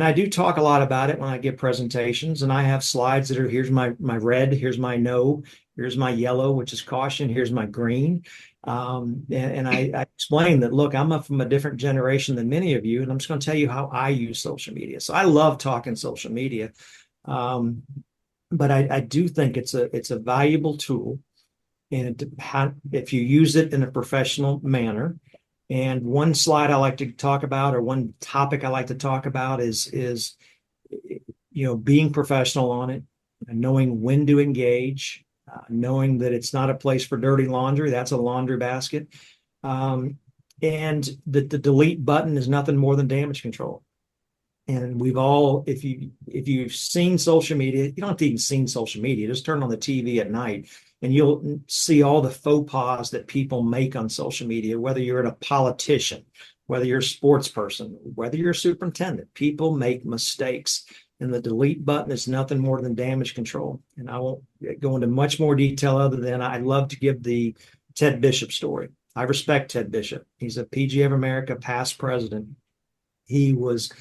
I do talk a lot about it when I give presentations, and I have slides that are, here's my red, here's my no, here's my yellow, which is caution, here's my green. And I explain that, look, I'm from a different generation than many of you, and I'm just going to tell you how I use social media. So I love talking social media. But I do think it's a valuable tool, and if you use it in a professional manner. And one slide I like to talk about, or one topic I like to talk about is being professional on it, and knowing when to engage, knowing that it's not a place for dirty laundry. That's a laundry basket. And that the delete button is nothing more than damage control. And we've all, if you've seen social media, you don't have to even seen social media, just turn on the TV at night and you'll see all the faux pas that people make on social media, whether you're a politician, whether you're a sports person, whether you're a superintendent. People make mistakes, and the delete button is nothing more than damage control. And I won't go into much more detail other than I love to give the Ted Bishop story. I respect Ted Bishop. He's a PGA of America past president. He was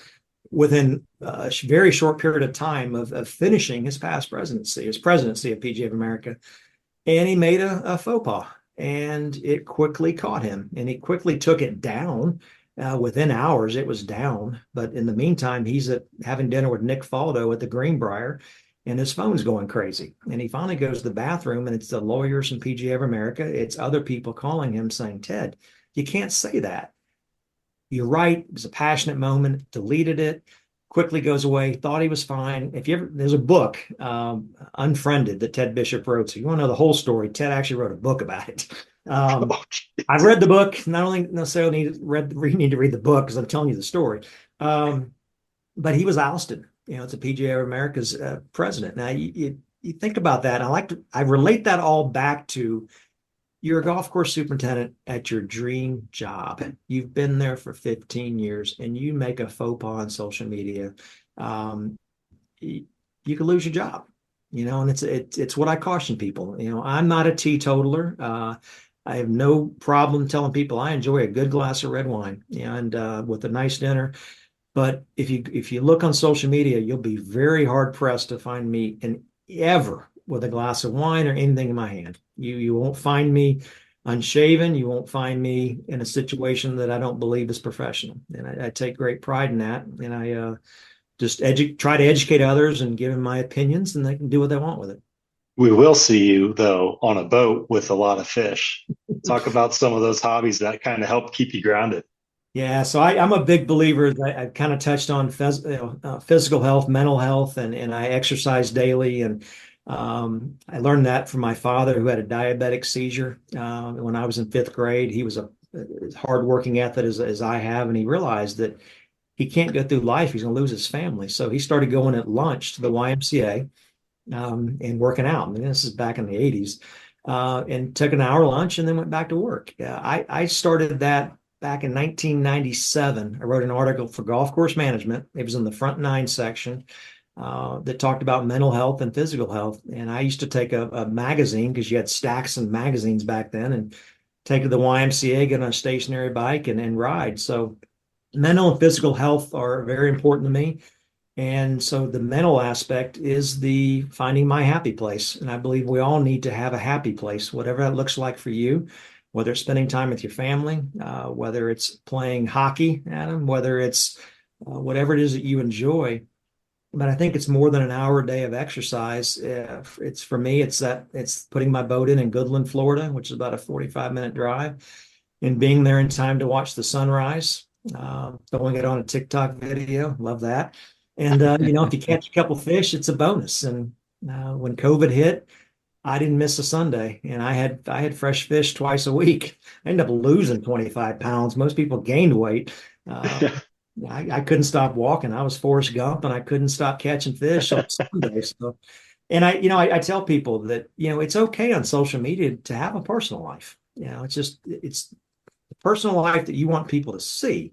within a very short period of time of finishing his presidency of PGA of America. And he made a faux pas, and it quickly caught him, and he quickly took it down. Within hours, it was down. But in the meantime, he's having dinner with Nick Faldo at the Greenbrier, and his phone's going crazy. And he finally goes to the bathroom, and it's the lawyers from PGA of America. It's other people calling him saying, Ted, you can't say that. You're right. It was a passionate moment. Deleted it. Quickly goes away. Thought he was fine. There's a book, Unfriended, that Ted Bishop wrote. So you want to know the whole story? Ted actually wrote a book about it. I've read the book. Not only necessarily need to read the book because I'm telling you the story. But he was ousted. It's a PGA of America's president. Now you think about that. I relate that all back to you're a golf course superintendent at your dream job. You've been there for 15 years and you make a faux pas on social media. Um, you could lose your job, and it's what I caution people. I'm not a teetotaler. I have no problem telling people I enjoy a good glass of red wine and with a nice dinner. But if you look on social media, you'll be very hard pressed to find me ever with a glass of wine or anything in my hand. You won't find me unshaven. You won't find me in a situation that I don't believe is professional. And I take great pride in that. And I just try to educate others and give them my opinions, and they can do what they want with it. We will see you, though, on a boat with a lot of fish. Talk about some of those hobbies that kind of help keep you grounded. Yeah, so I'm a big believer. I've kind of touched on physical health, mental health, and I exercise daily. And I learned that from my father, who had a diabetic seizure when I was in fifth grade. He was a hardworking athlete as I have, and he realized that he can't go through life. He's going to lose his family. So he started going at lunch to the YMCA and working out. I mean, this is back in the 80s, and took an hour lunch and then went back to work. I started that back in 1997. I wrote an article for Golf Course Management. It was in the front nine section that talked about mental health and physical health. And I used to take a magazine, because you had stacks of magazines back then, and take it to the YMCA, get on a stationary bike and ride. So mental and physical health are very important to me. And so the mental aspect is the finding my happy place. And I believe we all need to have a happy place, whatever that looks like for you, whether it's spending time with your family, whether it's playing hockey, Adam, whether it's whatever it is that you enjoy. But I think it's more than an hour a day of exercise. It's for me, it's putting my boat in Goodland, Florida, which is about a 45-minute drive, and being there in time to watch the sunrise, throwing it on a TikTok video. Love that. And, if you catch a couple fish, it's a bonus. And when COVID hit, I didn't miss a Sunday, and I had fresh fish twice a week. I ended up losing 25 pounds. Most people gained weight. I couldn't stop walking. I was Forrest Gump, and I couldn't stop catching fish on Sunday. So, and I tell people that, it's okay on social media to have a personal life. It's the personal life that you want people to see.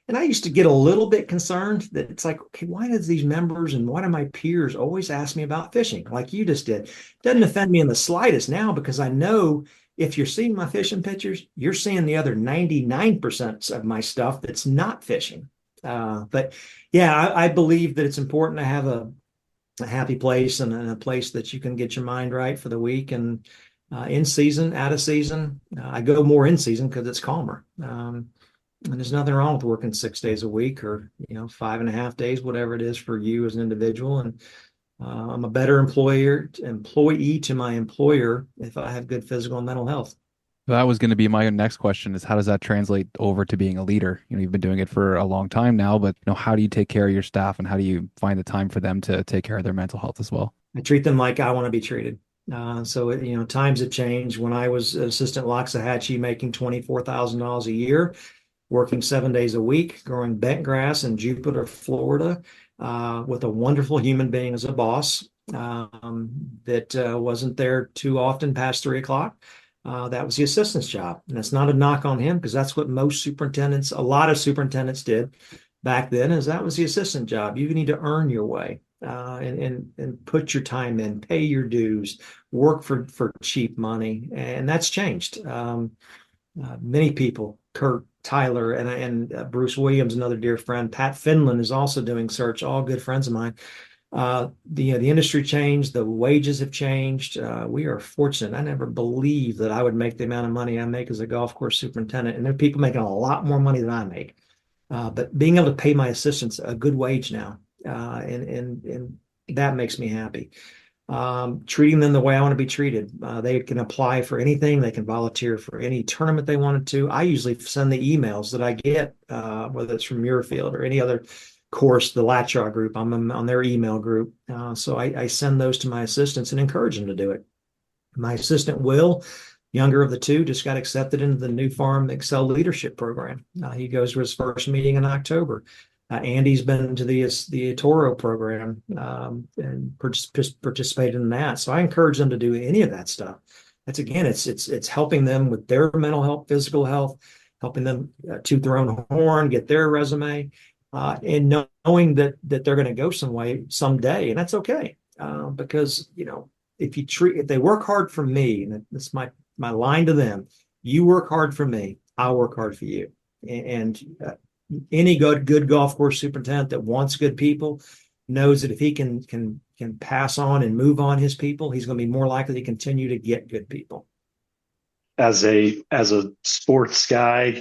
And I used to get a little bit concerned that it's like, okay, why does these members and why do my peers always ask me about fishing like you just did? Doesn't offend me in the slightest now, because I know if you're seeing my fishing pictures, you're seeing the other 99% of my stuff that's not fishing. But yeah, I believe that it's important to have a happy place and a place that you can get your mind right for the week. And in season, out of season, I go more in season because it's calmer. And there's nothing wrong with working 6 days a week, or 5.5 days, whatever it is for you as an individual. And I'm a better employee to my employer if I have good physical and mental health. That was going to be my next question, is how does that translate over to being a leader? You've been doing it for a long time now, but how do you take care of your staff, and how do you find the time for them to take care of their mental health as well? I treat them like I want to be treated. So times have changed. When I was assistant Loxahatchee, making $24,000 a year, working 7 days a week, growing bent grass in Jupiter, Florida, with a wonderful human being as a boss that wasn't there too often past 3 o'clock. That was the assistant's job. And it's not a knock on him, because that's what a lot of superintendents did back then, is that was the assistant job. You need to earn your way and put your time in, pay your dues, work for cheap money. And that's changed. Many people, Kurt, Tyler, and Bruce Williams, another dear friend. Pat Finland is also doing search, all good friends of mine. The industry changed, the wages have changed. We are fortunate. I never believed that I would make the amount of money I make as a golf course superintendent, and there are people making a lot more money than I make. But being able to pay my assistants a good wage now, and that makes me happy. Treating them the way I want to be treated. They can apply for anything. They can volunteer for any tournament they wanted to. I usually send the emails that I get, whether it's from Muirfield or any other course, the Latshaw group. I'm on their email group. So I send those to my assistants and encourage them to do it. My assistant, Will, younger of the two, just got accepted into the New Farm Excel Leadership Program. He goes to his first meeting in October. Andy's been to the Toro program and participated in that. So I encourage them to do any of that stuff. That's again, it's helping them with their mental health, physical health, helping them toot their own horn, get their resume, and knowing that they're going to go some way someday, and that's okay. Because if they work hard for me, and that's my line to them, you work hard for me, I'll work hard for you. And any good golf course superintendent that wants good people knows that if he can pass on and move on his people, he's going to be more likely to continue to get good people. As a sports guy,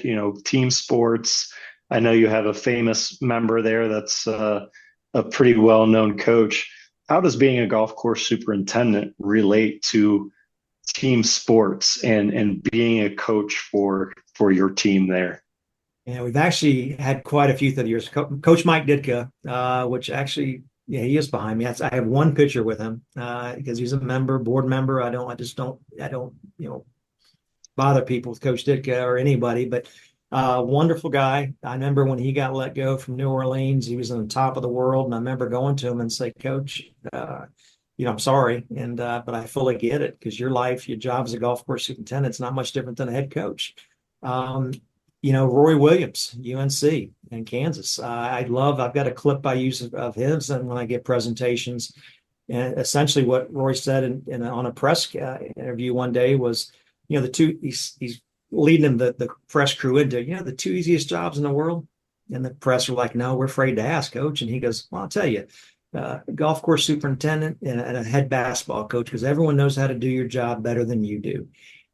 team sports, I know you have a famous member there that's a pretty well-known coach. How does being a golf course superintendent relate to team sports and being a coach for your team there? And we've actually had quite a few through the years. Coach Mike Ditka, which actually, yeah, he is behind me. I have one picture with him because he's a board member. I don't, bother people with Coach Ditka or anybody, but wonderful guy. I remember when he got let go from New Orleans, he was on the top of the world. And I remember going to him and say, Coach, I'm sorry. But I fully get it because your job as a golf course superintendent, it's not much different than a head coach. Roy Williams, UNC in Kansas. I've got a clip I use of his and when I get presentations. And essentially what Roy said on a press interview one day was, he's leading the press crew into, the two easiest jobs in the world. And the press were like, no, we're afraid to ask, Coach. And he goes, well, I'll tell you, golf course superintendent and a head basketball coach, because everyone knows how to do your job better than you do.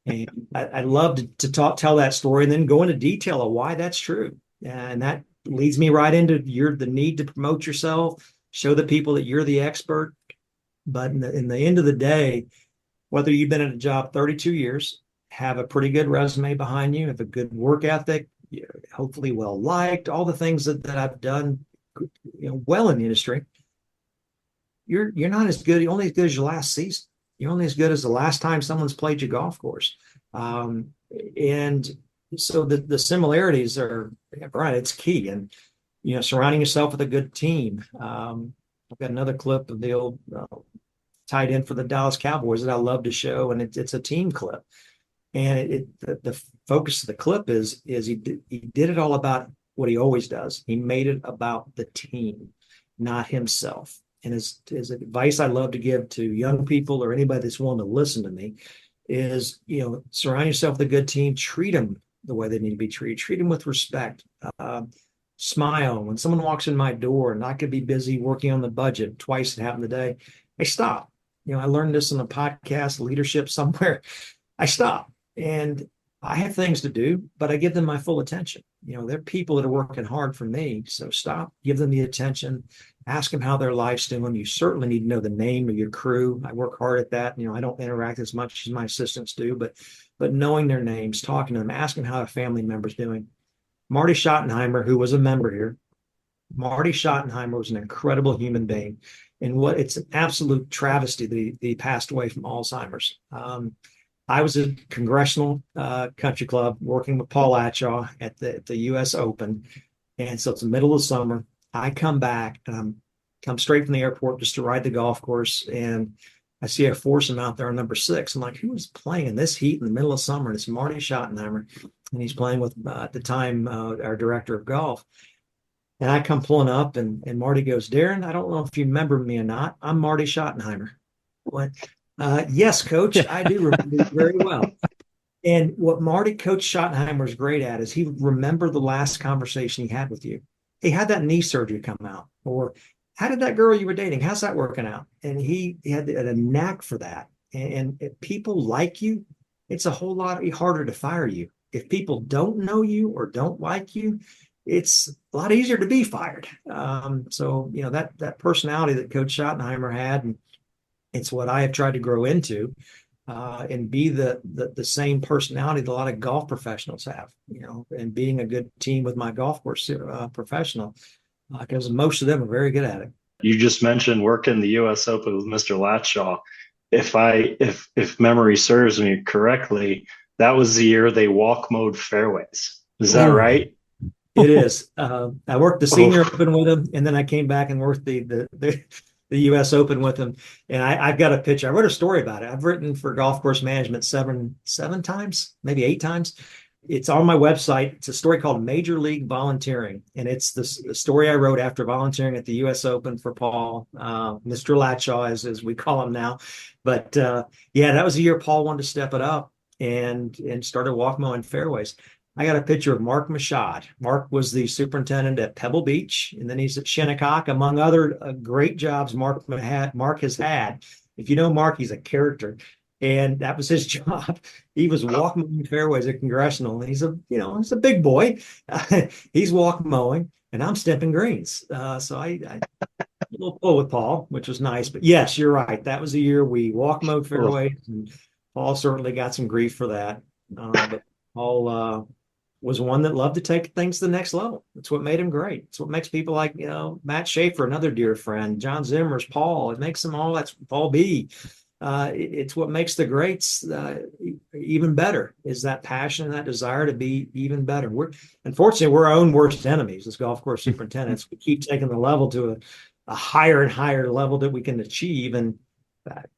And I love to tell that story and then go into detail of why that's true. And that leads me right into the need to promote yourself, show the people that you're the expert. But in the end of the day, whether you've been in a job 32 years, have a pretty good resume behind you, have a good work ethic, hopefully well liked, all the things that I've done, well in the industry, you're not as good. You're only as good as your last season. You're only as good as the last time someone's played your golf course. And so the similarities are, Brian, it's key. And, surrounding yourself with a good team. I've got another clip of the old tight end for the Dallas Cowboys that I love to show. And it's a team clip. And the focus of the clip is he did it all about what he always does. He made it about the team, not himself. And his advice I love to give to young people or anybody that's willing to listen to me is, surround yourself with a good team, treat them the way they need to be treated, treat them with respect, smile. When someone walks in my door and I could be busy working on the budget, twice it happened today, I stop. I learned this in a podcast, leadership somewhere. I stop and I have things to do, but I give them my full attention. They're people that are working hard for me. So stop, give them the attention, ask them how their life's doing. You certainly need to know the name of your crew. I work hard at that. I don't interact as much as my assistants do, but knowing their names, talking to them, asking how a family member's doing. Marty Schottenheimer, who was a member here, Marty Schottenheimer was an incredible human being. And it's an absolute travesty that he passed away from Alzheimer's. I was at Congressional Country Club working with Paul Atshaw at the U.S. Open. And so it's the middle of summer. I come back and come straight from the airport just to ride the golf course. And I see a foursome out there on number 6. I'm like, who is playing in this heat in the middle of summer? And it's Marty Schottenheimer. And he's playing with, at the time, our director of golf. And I come pulling up and Marty goes, Darren, I don't know if you remember me or not. I'm Marty Schottenheimer. What? Yes, Coach, I do remember you very well. And what Coach Schottenheimer is great at is he remembered the last conversation he had with you. He had that knee surgery come out, or how did that girl you were dating? How's that working out? And he had a knack for that. And if people like you, it's a whole lot harder to fire you. If people don't know you or don't like you, it's a lot easier to be fired. So that personality that Coach Schottenheimer had, and it's what I have tried to grow into, and be the same personality that a lot of golf professionals have, and being a good team with my golf course professional, because most of them are very good at it. You just mentioned working the U.S. Open with Mr. Latshaw. If memory serves me correctly, that was the year they walk mode fairways. Is that right? It is. I worked the Senior Open with him, and then I came back and worked the the U.S. Open with him. And I've got a picture. I wrote a story about it. I've written for golf course management seven times, maybe 8 times. It's on my website. It's a story called Major League Volunteering, and it's the story I wrote after volunteering at the U.S. Open for Paul, Mr. Latshaw, as we call him now. But yeah, that was the year Paul wanted to step it up and started walk mowing fairways. I got a picture of Mark Mashad. Mark was the superintendent at Pebble Beach, and then he's at Shinnecock, among other great jobs Mark has had. If you know Mark, he's a character, and that was his job. He was walk mowing fairways at Congressional, and he's a big boy. He's walk mowing, and I'm stepping greens. So I a little pull with Paul, which was nice. But yes, you're right. That was the year we walk mowed fairways, and Paul certainly got some grief for that. But Paul was one that loved to take things to the next level. That's what made him great. It's what makes people like, Matt Schaefer, another dear friend, John Zimmer's, Paul. It makes them all, that's Paul B. It's what makes the greats even better, is that passion and that desire to be even better. Unfortunately, we're our own worst enemies as golf course superintendents. We keep taking the level to a higher and higher level that we can achieve. And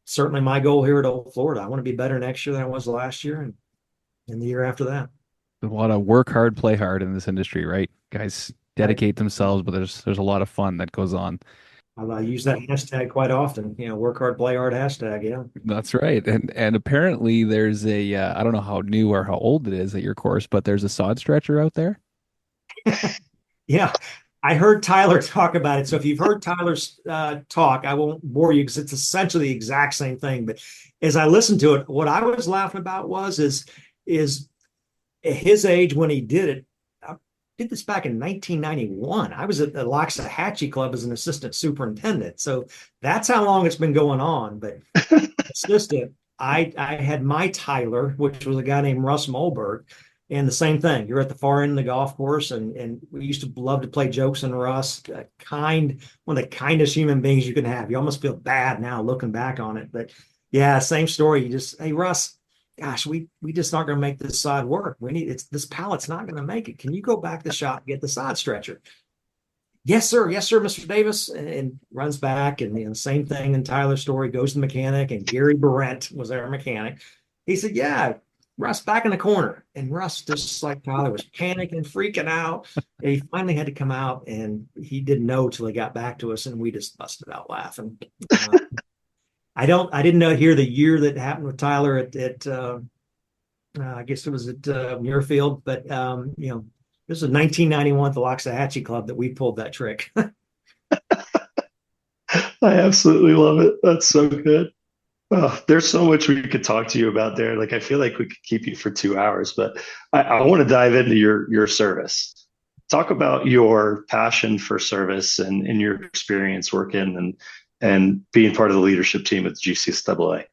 certainly my goal here at Old Florida, I want to be better next year than I was last year and the year after that. A lot of work hard, play hard in this industry, right? Guys dedicate themselves, but there's a lot of fun that goes on. I use that hashtag quite often, work hard, play hard hashtag. Yeah. That's right. And apparently there's a I don't know how new or how old it is at your course, but there's a sod stretcher out there. Yeah. I heard Tyler talk about it. So if you've heard Tyler's talk, I won't bore you because it's essentially the exact same thing. But as I listened to it, what I was laughing about is at his age when he did it. I did this back in 1991. I was at the Loxahatchee Club as an assistant superintendent. So that's how long it's been going on. But I had my Tyler, which was a guy named Russ Molberg. And the same thing, you're at the far end of the golf course, and we used to love to play jokes on Russ, one of the kindest human beings you can have. You almost feel bad now looking back on it. But yeah, same story. Hey, Russ, gosh, we just aren't going to make this side work. This pallet's not going to make it. Can you go back to the shop and get the side stretcher? Yes, sir, Mr. Davis, and runs back. And same thing in Tyler's story, goes to the mechanic, and Gary Barrett was our mechanic. He said, yeah, Russ back in the corner. And Russ, just like Tyler, was panicking, freaking out. And he finally had to come out, and he didn't know till he got back to us, and we just busted out laughing. I didn't hear the year that happened with Tyler at I guess it was at Muirfield, but this was 1991 at the Loxahatchee Club that we pulled that trick. I absolutely love it. That's so good. Oh, there's so much we could talk to you about there. Like, I feel like we could keep you for 2 hours, but I want to dive into your service. Talk about your passion for service and your experience working and being part of the leadership team at the GCSAA.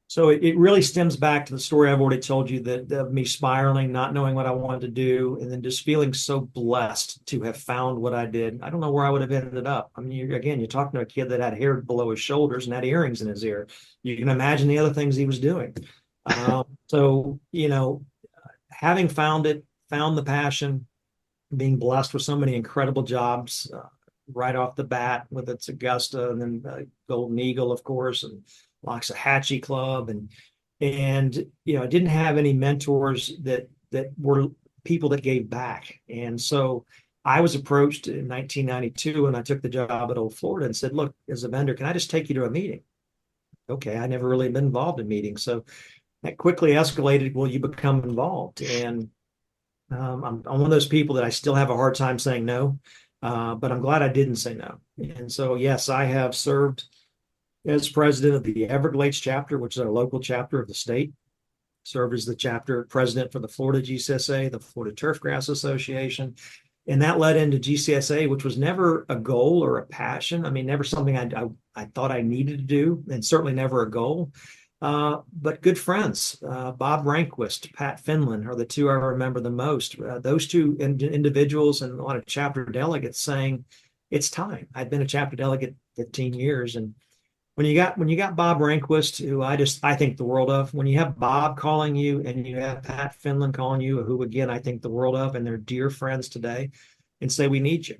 So it really stems back to the story I've already told you, that of me spiraling, not knowing what I wanted to do, and then just feeling so blessed to have found what I did. I don't know where I would have ended up. I mean, you're talking to a kid that had hair below his shoulders and had earrings in his ear. You can imagine the other things he was doing. So, having found the passion, being blessed with so many incredible jobs right off the bat, whether it's Augusta and then Golden Eagle, of course, and Loxahatchee Club, and I didn't have any mentors that were people that gave back. And so I was approached in 1992, and I took the job at Old Florida and said, look, as a vendor, can I just take you to a meeting? Okay, I never really been involved in meetings. So that quickly escalated. Well, you become involved. And I'm one of those people that I still have a hard time saying no, but I'm glad I didn't say no. And so, yes, I have served as president of the Everglades chapter, which is our local chapter of the state. Served as the chapter president for the Florida GCSA, the Florida Turfgrass Association. And that led into GCSA, which was never a goal or a passion. I mean, never something I thought I needed to do, and certainly never a goal. But good friends, Bob Rehnquist, Pat Finland are the two I remember the most. Those two individuals and a lot of chapter delegates saying, it's time. I'd been a chapter delegate 15 years. And when you got Bob Rehnquist, who I think the world of, when you have Bob calling you and you have Pat Finland calling you, who again I think the world of, and they're dear friends today, and say we need you.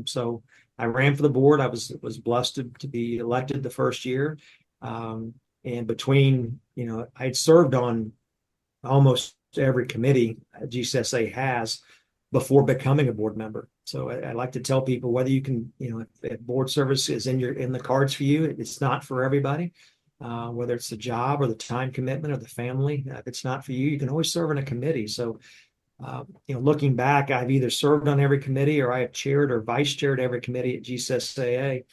So I ran for the board. I was blessed to be elected the first year. And between, I'd served on almost every committee GCSA has before becoming a board member. So I like to tell people whether you can, if board service is in the cards for you, it's not for everybody. Whether it's the job or the time commitment or the family, if it's not for you, you can always serve in a committee. So, looking back, I've either served on every committee or I have chaired or vice chaired every committee at GCSAA.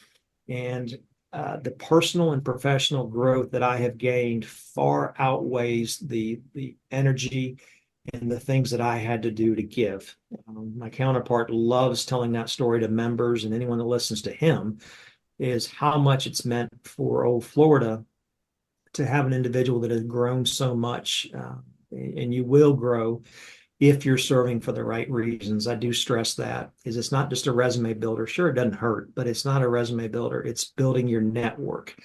And the personal and professional growth that I have gained far outweighs the energy and the things that I had to do to give. My counterpart loves telling that story to members and anyone that listens to him, is how much it's meant for old Florida to have an individual that has grown so much. And you will grow if you're serving for the right reasons. I do stress that, is it's not just a resume builder. Sure, it doesn't hurt, but it's not a resume builder. It's building your network.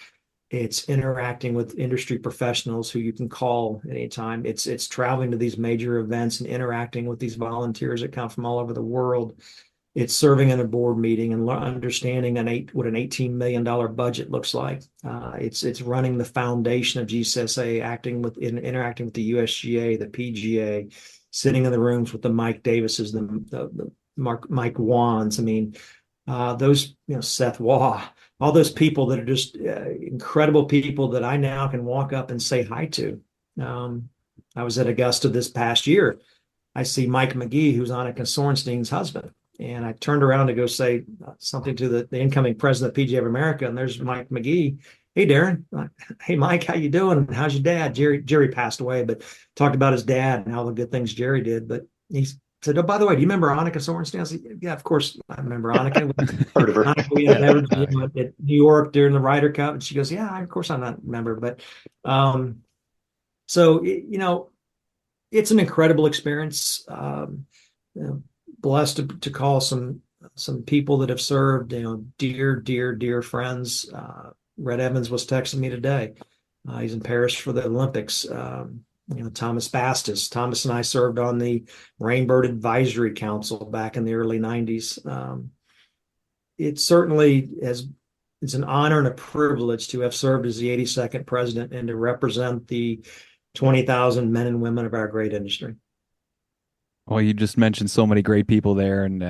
It's interacting with industry professionals who you can call at any time. It's traveling to these major events and interacting with these volunteers that come from all over the world. It's serving in a board meeting and understanding what an $18 million budget looks like. It's running the foundation of GCSA, interacting with the USGA, the PGA, sitting in the rooms with the Mike Davises, the Mike Wands. I mean, those, Seth Waugh, all those people that are just incredible people that I now can walk up and say hi to. I was at Augusta this past year. I see Mike McGee, who's Annika Sorenstein's husband. And I turned around to go say something to the incoming president of PGA of America. And there's Mike McGee. Hey, Darren. Hey, Mike, how you doing? How's your dad? Jerry passed away, but talked about his dad and all the good things Jerry did. But he said, oh, by the way, do you remember Annika Sorenstein? I said, yeah, of course I remember Annika. Heard of her. We had at New York during the Ryder Cup. And she goes, yeah, of course I'm not a member. But it's an incredible experience. Blessed to call some people that have served, dear friends. Red Evans was texting me today. He's in Paris for the Olympics. Thomas Bastis. Thomas and I served on the Rainbird Advisory Council back in the early 90s. It certainly it's an honor and a privilege to have served as the 82nd president and to represent the 20,000 men and women of our great industry. Well, you just mentioned so many great people there, and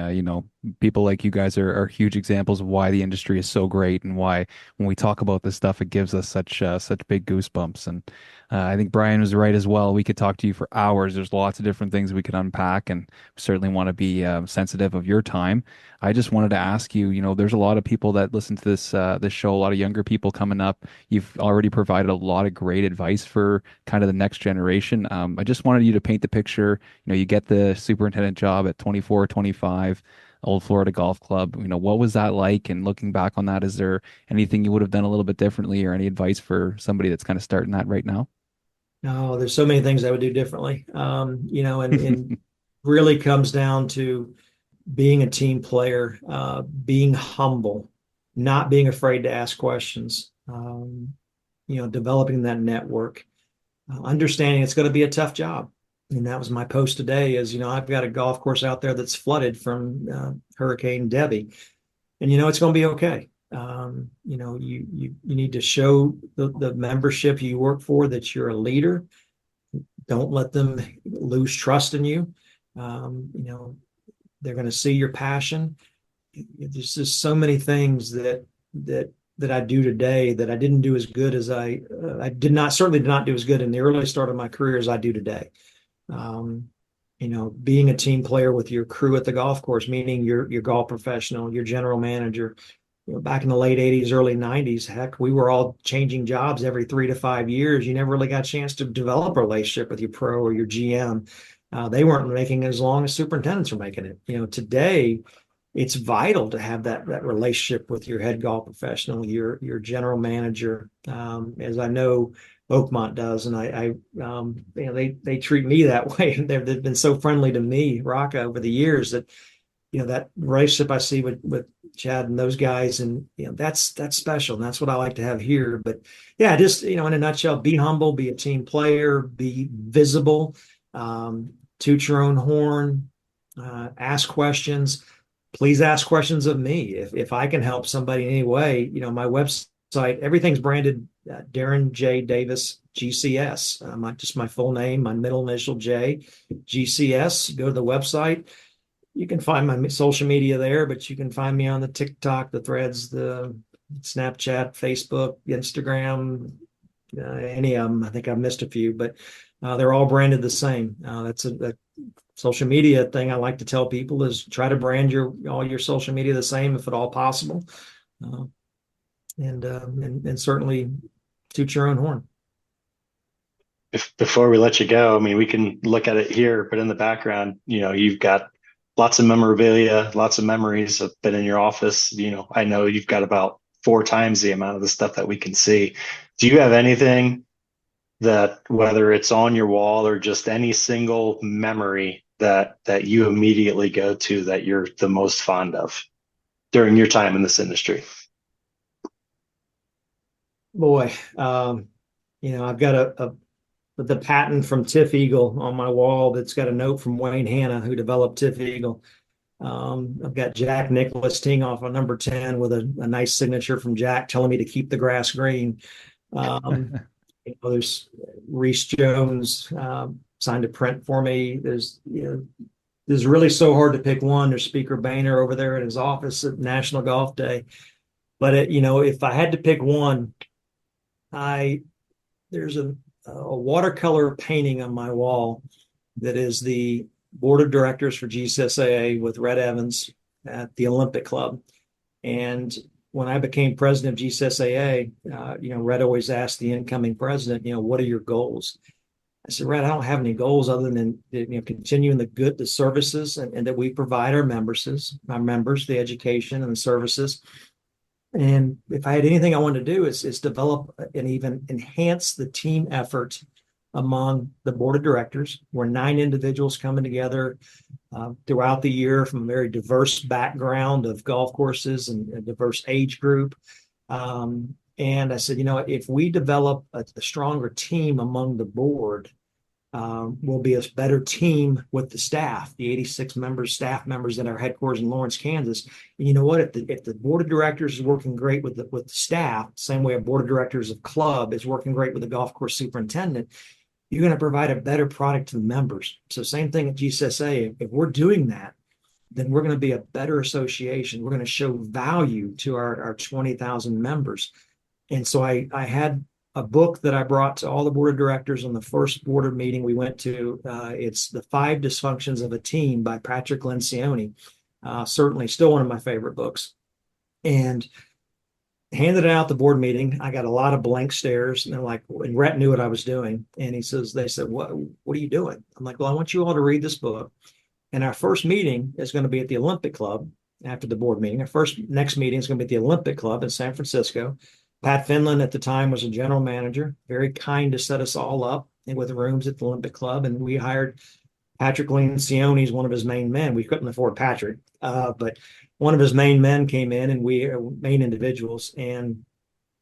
people like you guys are huge examples of why the industry is so great, and why when we talk about this stuff, it gives us such big goosebumps. And I think Brian was right as well. We could talk to you for hours. There's lots of different things we could unpack, and we certainly want to be sensitive of your time. I just wanted to ask you, there's a lot of people that listen to this show, a lot of younger people coming up. You've already provided a lot of great advice for kind of the next generation. I just wanted you to paint the picture. You get the superintendent job at 24, 25, Old Florida Golf Club. What was that like? And looking back on that, is there anything you would have done a little bit differently, or any advice for somebody that's kind of starting that right now? No, there's so many things I would do differently. And really comes down to being a team player, being humble, not being afraid to ask questions, developing that network, understanding it's going to be a tough job. And that was my post today is, I've got a golf course out there that's flooded from Hurricane Debbie, and, it's going to be okay. You need to show the membership you work for that you're a leader. Don't let them lose trust in you. They're going to see your passion. There's just so many things that I do today that I didn't do as good as I certainly did not do as good in the early start of my career as I do today. Being a team player with your crew at the golf course, meaning your golf professional, your general manager. Back in the late 80s, early 90s, heck, we were all changing jobs every 3 to 5 years. You never really got a chance to develop a relationship with your pro or your GM. They weren't making it as long as superintendents were making it. Today, it's vital to have that relationship with your head golf professional, your general manager, as I know Oakmont does, and they treat me that way. They've been so friendly to me, Rocca, over the years that that relationship I see with Chad and those guys, and that's special, and that's what I like to have here. But yeah, just in a nutshell, be humble, be a team player, be visible, toot your own horn, ask questions. please ask questions of me. If I can help somebody in any way, my website, everything's branded Darren J. Davis GCS. Just my full name, my middle initial J, GCS. Go to the website. You can find my social media there, but you can find me on the TikTok, the Threads, the Snapchat, Facebook, Instagram, any of them. I think I've missed a few, but they're all branded the same. That's a social media thing I like to tell people is try to brand all your social media the same if at all possible, uh, and certainly toot your own horn. Before we let you go, I mean, we can look at it here, but in the background, you've got lots of memorabilia, lots of memories have been in your office. I know you've got about four times the amount of the stuff that we can see. Do you have anything that, whether it's on your wall or just any single memory that you immediately go to that you're the most fond of during your time in this industry? Boy, I've got the patent from Tiff Eagle on my wall that's got a note from Wayne Hanna, who developed Tiff Eagle. I've got Jack Nicklaus teeing off on number 10 with a nice signature from Jack telling me to keep the grass green. There's Reese Jones signed a print for me. There's really so hard to pick one. There's Speaker Boehner over there at his office at National Golf Day. But if I had to pick one, there's a watercolor painting on my wall that is the board of directors for GCSAA with Red Evans at the Olympic Club. And when I became president of GCSAA, Red always asked the incoming president, what are your goals? I said, Red, I don't have any goals other than continuing the services and that we provide our members, the education and the services. And if I had anything I wanted to do is develop and even enhance the team effort among the board of directors. We're 9 individuals coming together throughout the year from a very diverse background of golf courses and a diverse age group. And I said, if we develop a stronger team among the board, we'll be a better team with the staff, the 86 staff members at our headquarters in Lawrence, Kansas. And you know what? If the board of directors is working great with the staff, same way a board of directors of club is working great with the golf course superintendent, you're going to provide a better product to the members. So same thing at GCSA. If we're doing that, then we're going to be a better association. We're going to show value to our 20,000 members. And so I had a book that I brought to all the board of directors on the first board meeting we went to. It's The 5 Dysfunctions of a Team by Patrick Lencioni. Certainly still one of my favorite books. And handed it out at the board meeting. I got a lot of blank stares, and they're like, and Rhett knew what I was doing. And they said, what are you doing? I'm like, well, I want you all to read this book. And our first meeting is going to be at the Olympic Club after the board meeting. Our next meeting is going to be at the Olympic Club in San Francisco. Pat Finland at the time was a general manager, very kind to set us all up with rooms at the Olympic Club. And we hired Patrick Lencioni as one of his main men. We couldn't afford Patrick, but one of his main men came in, and we main individuals, and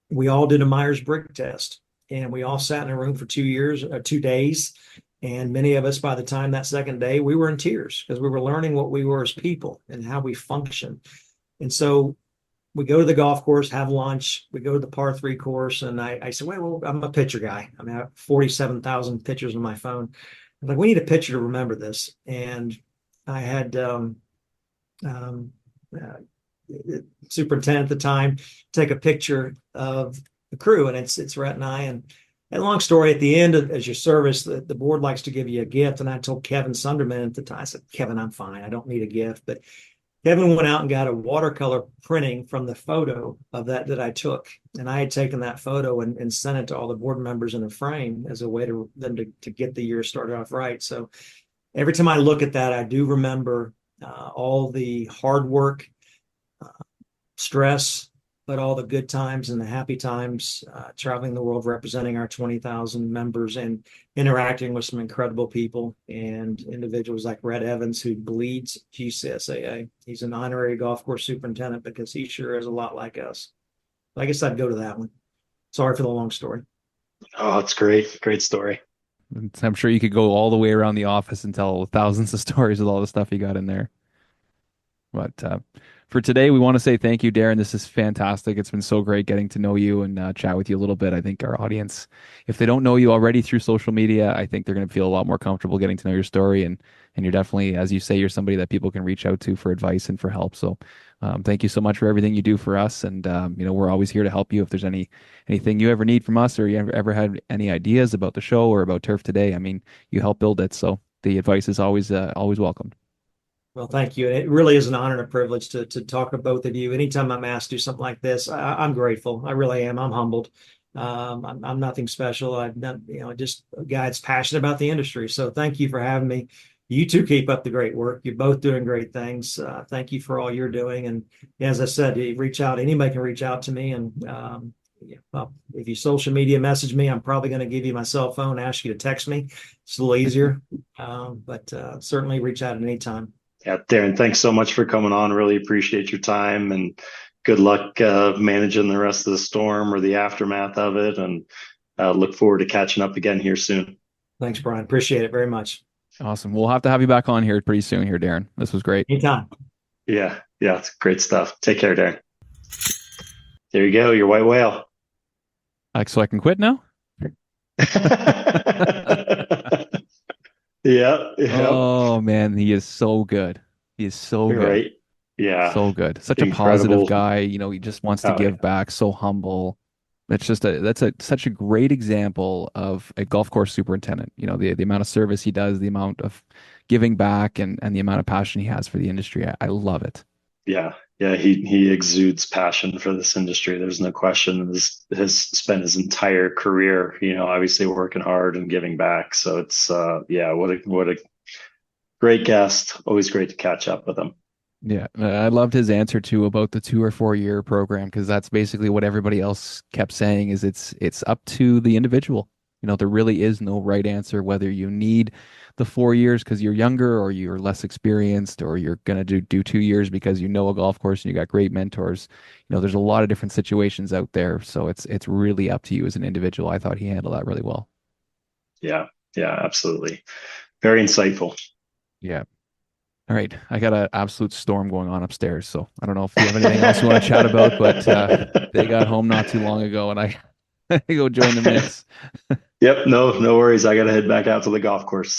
we all did a Myers-Briggs test, and we all sat in a room for 2 days. And many of us, by the time that second day, we were in tears because we were learning what we were as people and how we function. And so we go to the golf course, have lunch. We go to the par 3 course, and I said, well, I'm a picture guy. I mean, I have 47,000 pictures on my phone. I'm like, we need a picture to remember this. And I had superintendent at the time take a picture of the crew, and it's Rhett and I. And long story, at the end, as your service, the board likes to give you a gift. And I told Kevin Sunderman at the time, I said, Kevin, I'm fine. I don't need a gift. But Kevin went out and got a watercolor printing from the photo of that I took. And I had taken that photo and sent it to all the board members in a frame as a way to them to get the year started off right. So every time I look at that, I do remember all the hard work, stress, but all the good times and the happy times, traveling the world, representing our 20,000 members and interacting with some incredible people and individuals like Red Evans, who bleeds GCSAA. He's an honorary golf course superintendent because he sure is a lot like us. I guess I'd go to that one. Sorry for the long story. Oh, it's great. Great story. I'm sure you could go all the way around the office and tell thousands of stories with all the stuff you got in there. But for today, we want to say thank you, Darren. This is fantastic. It's been so great getting to know you and chat with you a little bit. I think our audience, if they don't know you already through social media, I think they're going to feel a lot more comfortable getting to know your story. And you're definitely, as you say, you're somebody that people can reach out to for advice and for help. So thank you so much for everything you do for us. And we're always here to help you if there's anything you ever need from us, or you ever had any ideas about the show or about Turf Today. I mean, you help build it, so the advice is always welcomed. Well, thank you. And it really is an honor and a privilege to talk to both of you. Anytime I'm asked to do something like this, I'm grateful. I really am. I'm humbled. I'm nothing special. I'm not, just a guy that's passionate about the industry. So thank you for having me. You two keep up the great work. You're both doing great things. Thank you for all you're doing. And as I said, reach out. Anybody can reach out to me. And well, if you social media message me, I'm probably going to give you my cell phone, ask you to text me. It's a little easier, but certainly reach out at any time. Yeah, Darren, thanks so much for coming on. Really appreciate your time, and good luck managing the rest of the storm or the aftermath of it. And look forward to catching up again here soon. Thanks, Brian. Appreciate it very much. Awesome. We'll have to have you back on here pretty soon here, Darren. This was great. Anytime. Yeah, it's great stuff. Take care, Darren. There you go, your white whale. So I can quit now? Yeah. Oh man, he is so good. He is so good. Right. Yeah. So good. Such Incredible. a positive guy. He just wants to give back. So humble. It's just such a great example of a golf course superintendent. The amount of service he does, the amount of giving back, and the amount of passion he has for the industry. I love it. Yeah. He exudes passion for this industry. There's no question. Has spent his entire career, obviously working hard and giving back. So it's what a great guest. Always great to catch up with him. Yeah, I loved his answer too about the 2 or 4 year program, because that's basically what everybody else kept saying, is it's up to the individual. There really is no right answer, whether you need the 4 years because you're younger, or you're less experienced, or you're going to do 2 years because you know a golf course and you got great mentors. There's a lot of different situations out there. So it's really up to you as an individual. I thought he handled that really well. Yeah, absolutely. Very insightful. Yeah. All right. I got an absolute storm going on upstairs. So I don't know if you have anything else you want to chat about, but they got home not too long ago and I go join the mix. Yep. No worries. I got to head back out to the golf course.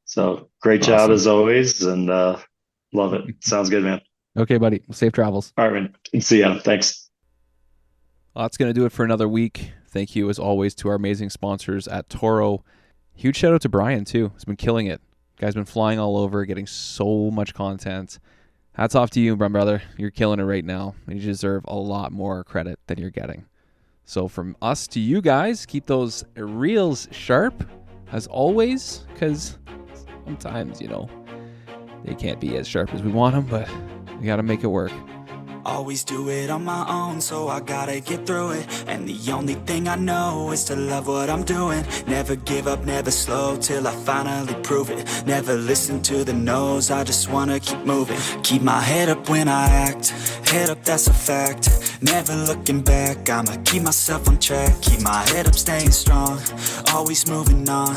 So great job Awesome. as always. And love it. Sounds good, man. Okay, buddy. Safe travels. All right, man. See ya. Thanks. Well, that's going to do it for another week. Thank you, as always, to our amazing sponsors at Toro. Huge shout out to Brian, too. He's been killing it. Guy's been flying all over, getting so much content. Hats off to you, my brother. You're killing it right now. You deserve a lot more credit than you're getting. So from us to you guys, keep those reels sharp, as always, because sometimes, they can't be as sharp as we want them, but we got to make it work. Always do it on my own, so I gotta get through it. And the only thing I know is to love what I'm doing. Never give up, never slow, till I finally prove it. Never listen to the no's, I just wanna keep moving. Keep my head up when I act, head up, that's a fact. Never looking back, I'ma keep myself on track. Keep my head up, staying strong, always moving on.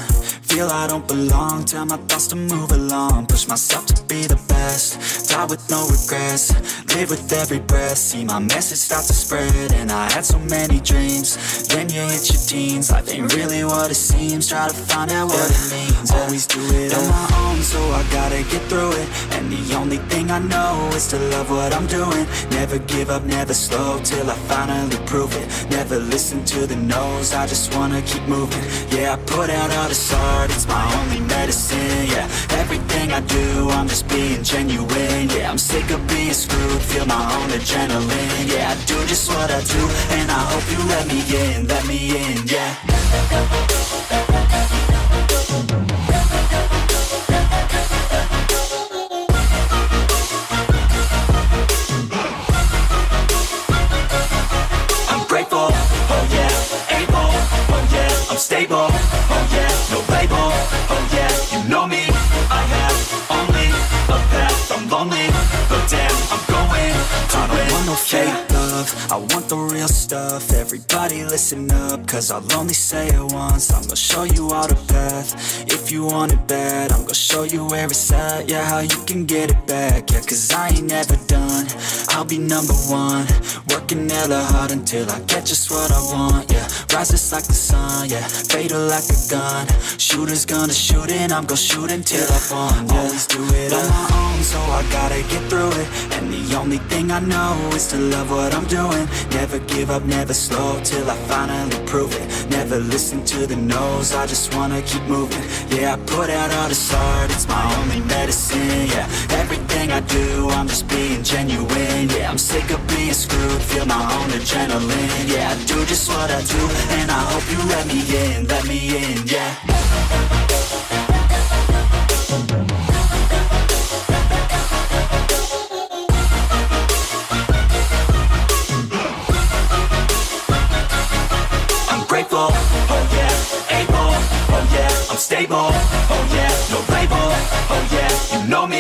Feel I don't belong, tell my thoughts to move along. Push myself to be the best, die with no regrets. Live with every breath, see my message start to spread. And I had so many dreams, then you hit your teens. Life ain't really what it seems, try to find out what it means. Always do it on my own, so I gotta get through it. And the only thing I know is to love what I'm doing. Never give up, never slow, till I finally prove it. Never listen to the no's, I just wanna keep moving. Yeah, I put out all this art, it's my only medicine. Yeah, everything I do, I'm just being genuine. Yeah, I'm sick of being screwed, feel my own adrenaline. Yeah, I do just what I do, and I hope you let me in, yeah. I'm grateful, oh yeah, able, oh yeah, I'm stable, oh yeah, no label, oh yeah, you know me, I have only a path, I'm lonely, but damn, I'm going to I don't want no fake love, I want the real stuff. Everybody listen up, cause I'll only say it once. I'm gonna show you all the path, if you want it bad, I'm gonna show show you where it's at, yeah, how you can get it back, yeah, cause I ain't never done, I'll be number one, working hella hard until I get just what I want, yeah, rises like the sun, yeah, fatal like a gun, shooters gonna shoot and I'm gonna shoot until I fall, yeah. Always do it on my own, so I gotta get through it, and the only thing I know is to love what I'm doing, never give up, never slow, till I finally prove it, never listen to the no's, I just wanna keep moving, yeah, I put out all this art, it's my only medicine, yeah, everything I do, I'm just being genuine, yeah, I'm sick of being screwed, feel my own adrenaline, yeah, I do just what I do, and I hope you let me in, yeah. Grateful, oh yeah, able, oh yeah, I'm stable, oh yeah, no label, oh yeah, you know me,